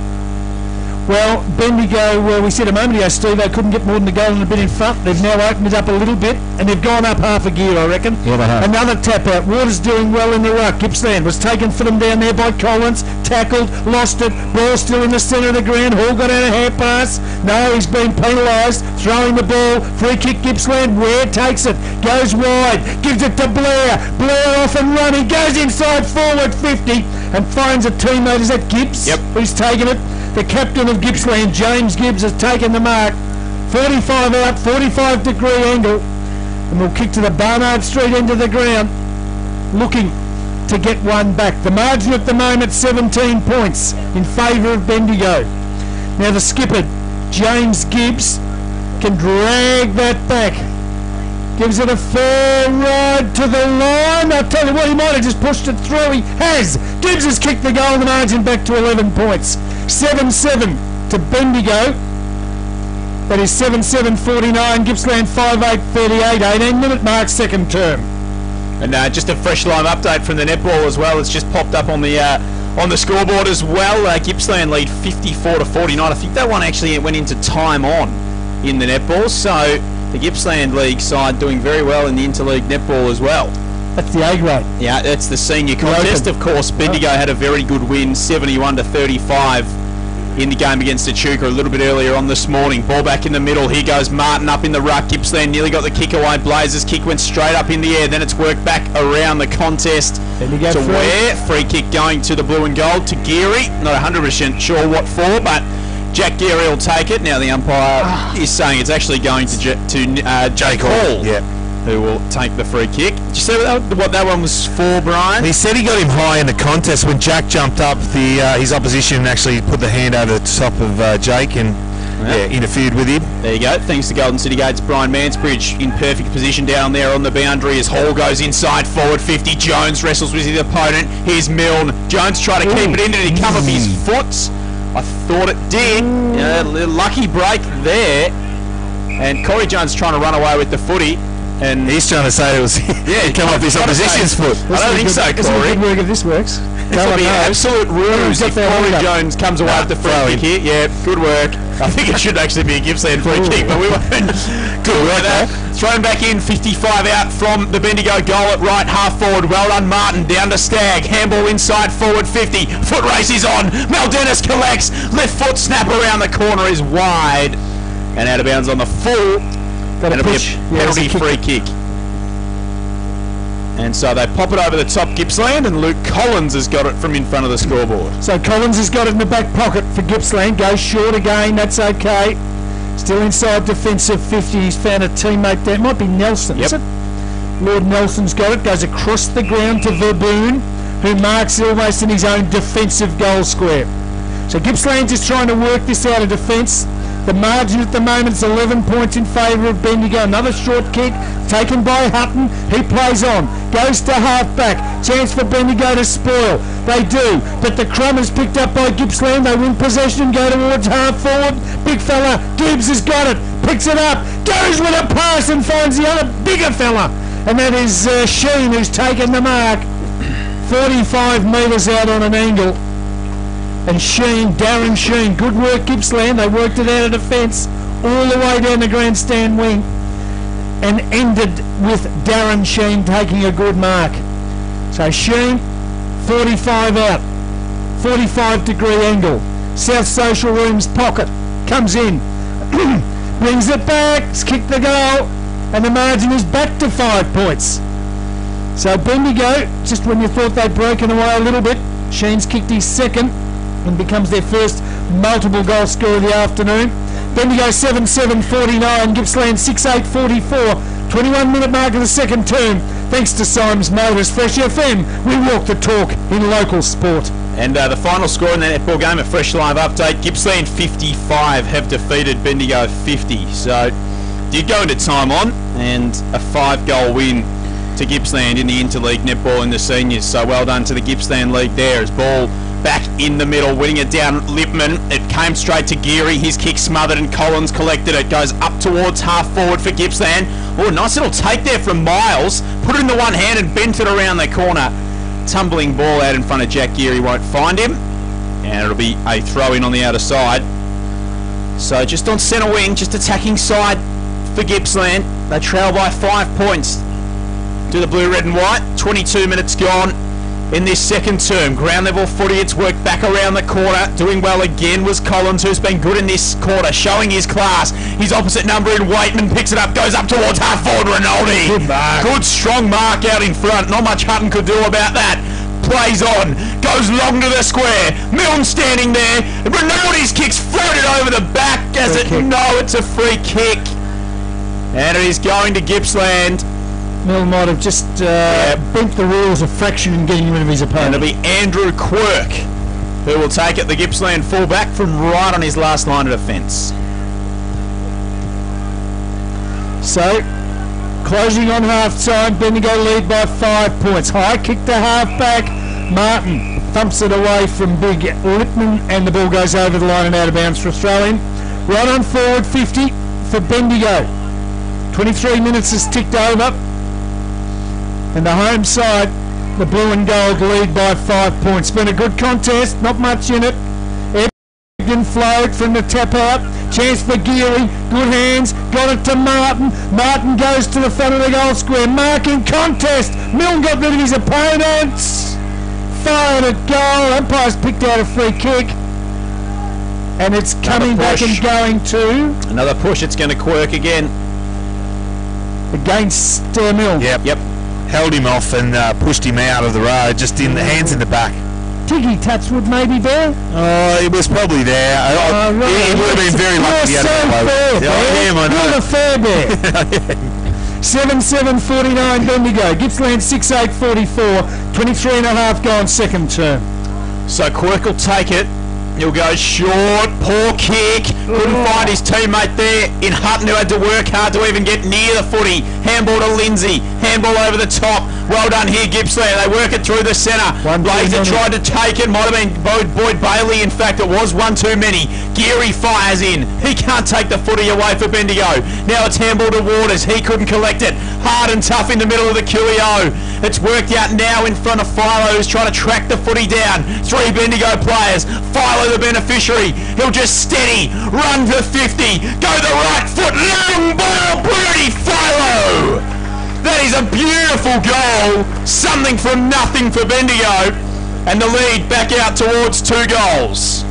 Well, Bendigo, we said a moment ago, Steve, they couldn't get more than a goal and a bit in front. They've now opened it up a little bit, and they've gone up half a gear, I reckon. Yeah, they have. Another tap out. Waters doing well in the ruck. Gippsland was taken for them down there by Collins. Tackled, lost it. Ball still in the centre of the ground. Hall got out a hand pass. No, he's been penalised. Throwing the ball. Free kick, Gippsland. Ware takes it. Goes wide. Gives it to Blair. Blair off and running. Goes inside forward 50 and finds a teammate. Is that Gibbs? Yep. Who's taken it? The captain of Gippsland, James Gibbs, has taken the mark. 45 out, 45 degree angle. And we'll kick to the Barnard Street end of the ground, looking to get one back. The margin at the moment, 17 points in favour of Bendigo. Now the skipper, James Gibbs, can drag that back. Gives it a fair ride to the line. I'll tell you what, he might have just pushed it through. He has. Gibbs has kicked the goal, the margin back to 11 points. 7-7 to Bendigo. That is 7-7-49. Gippsland 5-8-38. 18-minute mark, second term. And just a fresh line update from the netball as well. It's just popped up on the scoreboard as well. Gippsland lead 54-49. I think that one actually went into time on in the netball. So the Gippsland League side doing very well in the interleague netball as well. That's the A grade. Yeah, that's the senior contest. Of course, Bendigo had a very good win, 71-35 in the game against Echuca a little bit earlier on this morning. Ball back in the middle. Here goes Martin up in the ruck. Gippsland nearly got the kick away. Blazers' kick went straight up in the air. Then it's worked back around the contest to Ware. Free kick going to the blue and gold to Geary. Not 100% sure what for, but Jack Geary will take it. Now the umpire is saying it's actually going to Jake Hall. Yeah. Who will take the free kick. Did you see what that one was for, Brian? He said he got him high in the contest when Jack jumped up. His opposition actually put the hand over the top of Jake and interfered with him. There you go. Thanks to Golden City Gates, Brian Mansbridge in perfect position down there on the boundary as Hall goes inside forward 50. Jones wrestles with his opponent. Here's Milne. Jones tried to keep it in. Did it come off his foot? I thought it did. Lucky break there. And Corey Jones trying to run away with the footy. And he's trying to say it was come off his opposition's foot. I don't think so, Corey. Good work if this works. This will be an absolute ruse if Corey Jones comes away with the free kick here. Yeah, good work. I think it should actually be a Gippsland free kick, but we won't. Good work there. Thrown back in, 55 out from the Bendigo goal at right half forward. Well done, Martin. Down to Stagg. Handball inside forward 50. Foot race is on. Mel Dennis collects. Left foot snap around the corner is wide. And out of bounds on the full. And it'll be a penalty free kick. And so they pop it over the top, Gippsland, and Luke Collins has got it from in front of the scoreboard. So Collins has got it in the back pocket for Gippsland. Goes short again, that's okay. Still inside defensive 50. He's found a teammate there. It might be Nelson, is it? Lord Nelson's got it. Goes across the ground to Verboon, who marks almost in his own defensive goal square. So Gippsland's just trying to work this out of defence. The margin at the moment is 11 points in favour of Bendigo. Another short kick taken by Hutton. He plays on. Goes to half-back. Chance for Bendigo to spoil. They do. But the crumb is picked up by Gippsland. They win possession, go towards half-forward. Big fella, Gibbs has got it. Picks it up. Goes with a pass and finds the other bigger fella. And that is Sheen who's taken the mark. 45 metres out on an angle. And Sheen, Darren Sheen, good work Gippsland, they worked it out of defence all the way down the grandstand wing and ended with Darren Sheen taking a good mark. So Sheen, 45 out, 45 degree angle, South Social Room's pocket, comes in, brings it back, it's kicked the goal, and the margin is back to 5 points. So Bendigo, just when you thought they'd broken away a little bit, Sheen's kicked his second, and becomes their first multiple goal scorer of the afternoon. Bendigo 7-7-49, Gippsland 6-8-44, 21-minute mark of the second term. Thanks to Symes Motors, Fresh FM, we walk the talk in local sport. And the final score in the netball game, a fresh live update, Gippsland 55 have defeated Bendigo 50. So did go into time on, and a 5-goal win to Gippsland in the interleague netball in the seniors. So well done to the Gippsland league there. As ball back in the middle, winning it down Lipman. It came straight to Geary. His kick smothered and Collins collected it. Goes up towards half forward for Gippsland. Oh, nice little take there from Miles. Put it in the one hand and bent it around the corner. Tumbling ball out in front of Jack Geary, won't find him. And it'll be a throw in on the outer side. So just on centre wing, just attacking side for Gippsland. They trail by 5 points to the blue, red and white. 22 minutes gone in this second term. Ground level footy, it's worked back around the corner. Doing well again was Collins, who's been good in this quarter, showing his class. His opposite number in Waitman picks it up, goes up towards half forward Rinaldi. Good mark. Good strong mark out in front. Not much Hutton could do about that. Plays on, goes long to the square. Milne standing there. Rinaldi's kick's floated over the back. As it, no, it's a free kick. And it is going to Gippsland. Mill might have just bent the rules a fraction in getting rid of his opponent. And it'll be Andrew Quirk who will take it, the Gippsland fullback, from right on his last line of defence. So, closing on half-time, Bendigo lead by 5 points. High kick to half-back. Martin thumps it away from big Lipman, and the ball goes over the line and out of bounds for Australian. Right on forward, 50 for Bendigo. 23 minutes has ticked over. And the home side, the blue and gold, lead by 5 points. Been a good contest, not much in it. Ebden flowed from the tap out. Chance for Geary, good hands, got it to Martin. Martin goes to the front of the goal square. Marking contest. Milne got rid of his opponents. Fired at goal. Umpire's picked out a free kick. And it's coming back and going to... Another push, it's going to Quirk again. Against Milne. Yep. Held him off and pushed him out of the road, just in the hands in the back. Tiggy Touchwood maybe there? Oh, it was probably there. Right. He would have been very lucky to get You're the fair bear. 7-7-49 Bendigo. Gippsland 6-8-44. 23 and a half gone second term. So Quirk will take it. He'll go short, poor kick. Couldn't find his teammate there in Hutton, who had to work hard to even get near the footy. Handball to Lindsay. Handball over the top. Well done here, Gippsland. They work it through the centre. Blazer tried to take it. Might have been Boyd Bailey. In fact, it was one too many. Geary fires in. He can't take the footy away for Bendigo. Now it's handball to Waters. He couldn't collect it. Hard and tough in the middle of the QEO. It's worked out now in front of Philo, who's trying to track the footy down. 3 Bendigo players. Philo the beneficiary. He'll just steady. Run for 50. Go the right foot. Long ball. Pretty Philo. That is a beautiful goal. Something from nothing for Bendigo. And the lead back out towards 2 goals.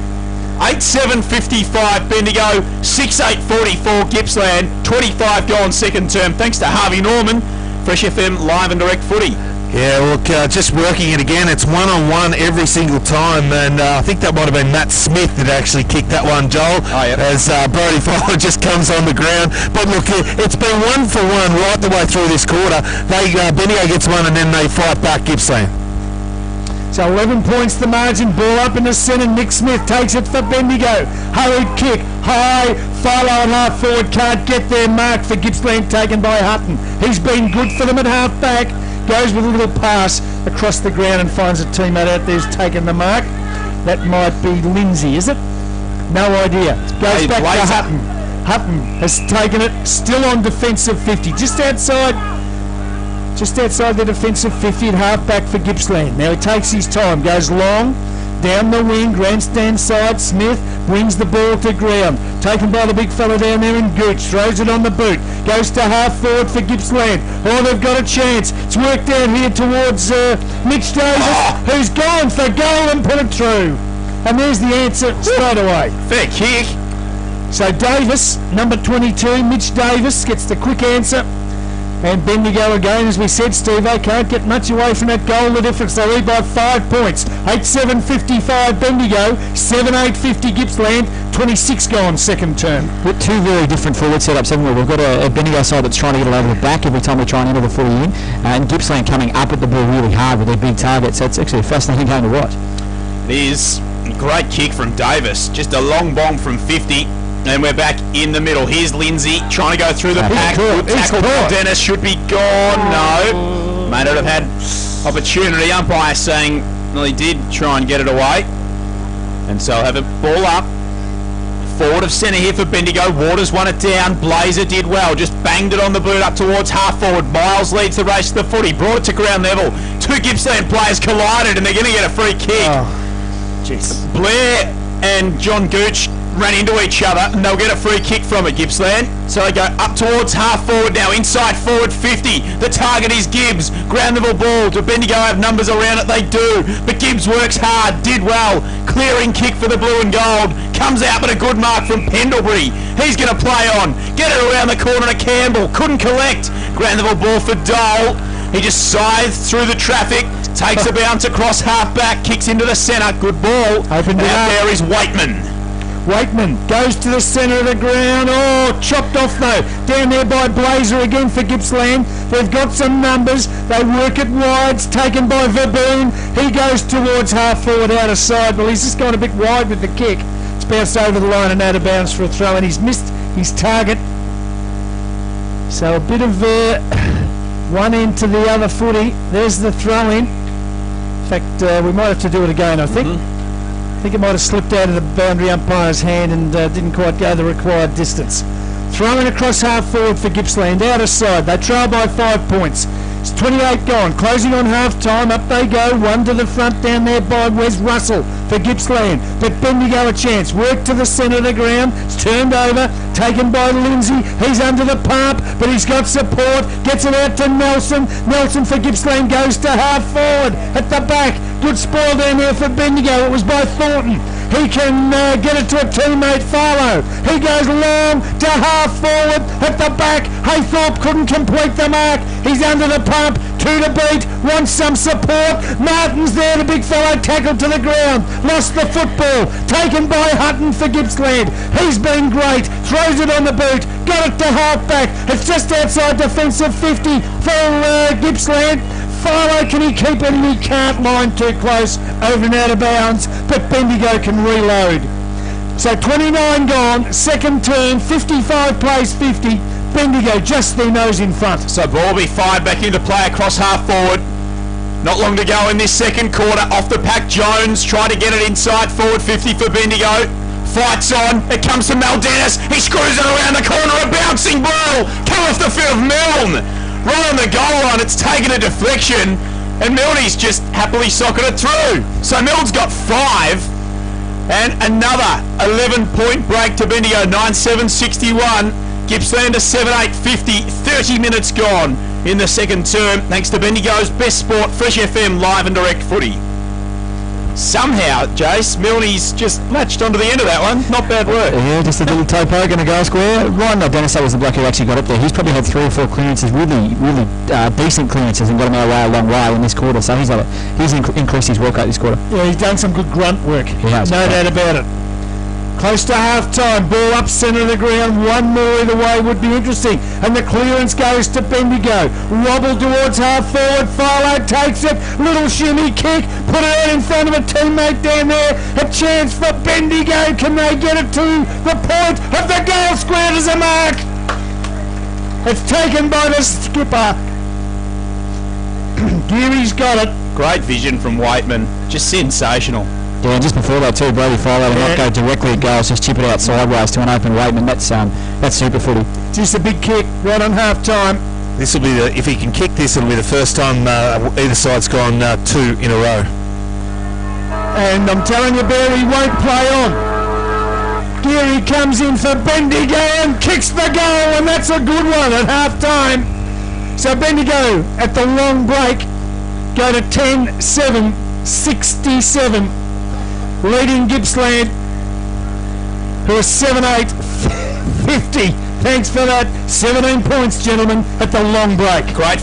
8-7-55 Bendigo, 6-8-44 Gippsland, 25 gone second term. Thanks to Harvey Norman, Fresh FM live and direct footy. Yeah, look, just working it again. It's one-on-one every single time, and I think that might have been Matt Smith that actually kicked that one, Joel, as Brody Fowler just comes on the ground. But look, it's been 1-for-1 right the way through this quarter. Bendigo gets one, and then they fight back Gippsland. So 11 points the margin. Ball up in the centre. Nick Smith takes it for Bendigo. Hurried kick. High. Philo and half forward can't get their mark for Gippsland, taken by Hutton. He's been good for them at half back. Goes with a little pass across the ground and finds a teammate out there who's taken the mark. That might be Lindsay, is it? No idea. Goes back to Hutton. Hutton has taken it. Still on defensive 50. Just outside the defensive 50 at half-back for Gippsland. Now he takes his time, goes long, down the wing, grandstand side. Smith brings the ball to ground. Taken by the big fella down there in Gooch, throws it on the boot, goes to half-forward for Gippsland. Oh, they've got a chance. It's worked down here towards Mitch Davis, who's gone for goal and put it through. And there's the answer straight away. Fair kick. So Davis, number 22, Mitch Davis, gets the quick answer. And Bendigo again, as we said, Steve-O can't get much away from that goal. The difference, they lead by 5 points. 8-7-55 Bendigo, 7-8-50 Gippsland, 26 gone second term. With 2 very different forward setups, haven't we? We've got a Bendigo side that's trying to get it over the back every time we try and enter the footy in, and Gippsland coming up at the ball really hard with their big targets. So it's actually a fascinating game to watch. It is a great kick from Davis. Just a long bomb from 50. And we're back in the middle. Here's Lindsay trying to go through the pack. Good tackle from Dennis. Should be gone. No. May not have had opportunity. Umpire saying, well, he did try and get it away. And so have a ball up. Forward of centre here for Bendigo. Waters won it down. Blazer did well. Just banged it on the boot up towards half forward. Miles leads the race to the footy. Brought it to ground level. Two Gippsland players collided and they're going to get a free kick. Blair and John Gooch ran into each other and they'll get a free kick from it, Gippsland. So they go up towards half forward now, inside forward 50. The target is Gibbs. Ground level ball. Do Bendigo have numbers around it? They do. But Gibbs works hard, did well. Clearing kick for the blue and gold. Comes out but a good mark from Pendlebury. He's going to play on. Get it around the corner to Campbell. Couldn't collect. Ground level ball for Dole. He just scythes through the traffic. Takes a bounce across half back. Kicks into the centre. Good ball. Opened it out up. there is Waitman. Waitman goes to the centre of the ground. Oh, chopped off though. Down there by Blazer again for Gippsland. They've got some numbers. They work it wide. It's taken by Verboon. He goes towards half forward out of side. Well, he's just gone a bit wide with the kick. It's bounced over the line and out of bounds for a throw, and he's missed his target. So a bit of one end to the other footy. There's the throw in. In fact, we might have to do it again, I think. I think it might have slipped out of the boundary umpire's hand and didn't quite go the required distance. Throwing across half forward for Gippsland, out of side. They trail by 5 points. It's 28 gone. Closing on half time. Up they go. One to the front down there by Wes Russell for Gippsland. But Bendigo a chance. Work to the centre of the ground. It's turned over. Taken by Lindsay. He's under the pump, but he's got support. Gets it out to Nelson. Nelson for Gippsland goes to half forward. At the back. Good spoil down there for Bendigo. It was by Thornton. He can get it to a teammate, Farlow. He goes long to half forward at the back. Haythorpe couldn't complete the mark. He's under the pump. 2 to beat. Wants some support. Martin's there. The big fellow tackled to the ground. Lost the football. Taken by Hutton for Gippsland. He's been great. Throws it on the boot. Got it to half back. It's just outside defensive 50 for Gippsland. Farlow, can he keep it? And he can't. Line too close, over and out of bounds, but Bendigo can reload. So 29 gone, second turn, 55 plays 50. Bendigo just their nose in front. So ball will be fired back into play across half forward. Not long to go in this second quarter. Off the pack, Jones trying to get it inside forward 50 for Bendigo. Fights on. It comes to Mel Dennis. He screws it around the corner. A bouncing ball. Come off the field of Milne. Right on the goal line. It's taken a deflection. And Milne's just happily socketed it through. So Milne's got 5. And another 11-point break to Bendigo. 9-7-61. Gippsland to 7-8-50. 30 minutes gone in the second term. Thanks to Bendigo's Best Sport, Fresh FM, live and direct footy. Somehow, Jace, Milne's just latched onto the end of that one. Not bad work. Yeah, just a little toe poke and a goal square. Ryan Dennis was the bloke who actually got up there. He's probably had 3 or 4 clearances, really decent clearances, and got him away a long way in this quarter. So he's increased his work rate this quarter. Yeah, he's done some good grunt work. He has. No doubt about it. Close to half-time, ball up centre of the ground, one more either way would be interesting. And the clearance goes to Bendigo. Wobble towards half-forward, Farlow takes it, little shimmy kick, put it out in front of a teammate down there. A chance for Bendigo, can they get it to the point of the goal square as a mark? It's taken by the skipper. Geary's got it. Great vision from Waitman, just sensational. Yeah, and just before that too, Brody Farlow will not go directly at goals, just chip it out sideways to an open Waitman. That's super footy. Just a big kick right on half time. This will be if he can kick this, it'll be the first time either side's gone 2 in a row. And I'm telling you, Barry won't play on. Geary comes in for Bendigo and kicks the goal, and that's a good one at half time. So Bendigo at the long break go to 10-7-67. Leading Gippsland, who are 7-8-50. Thanks for that. 17 points, gentlemen, at the long break. Great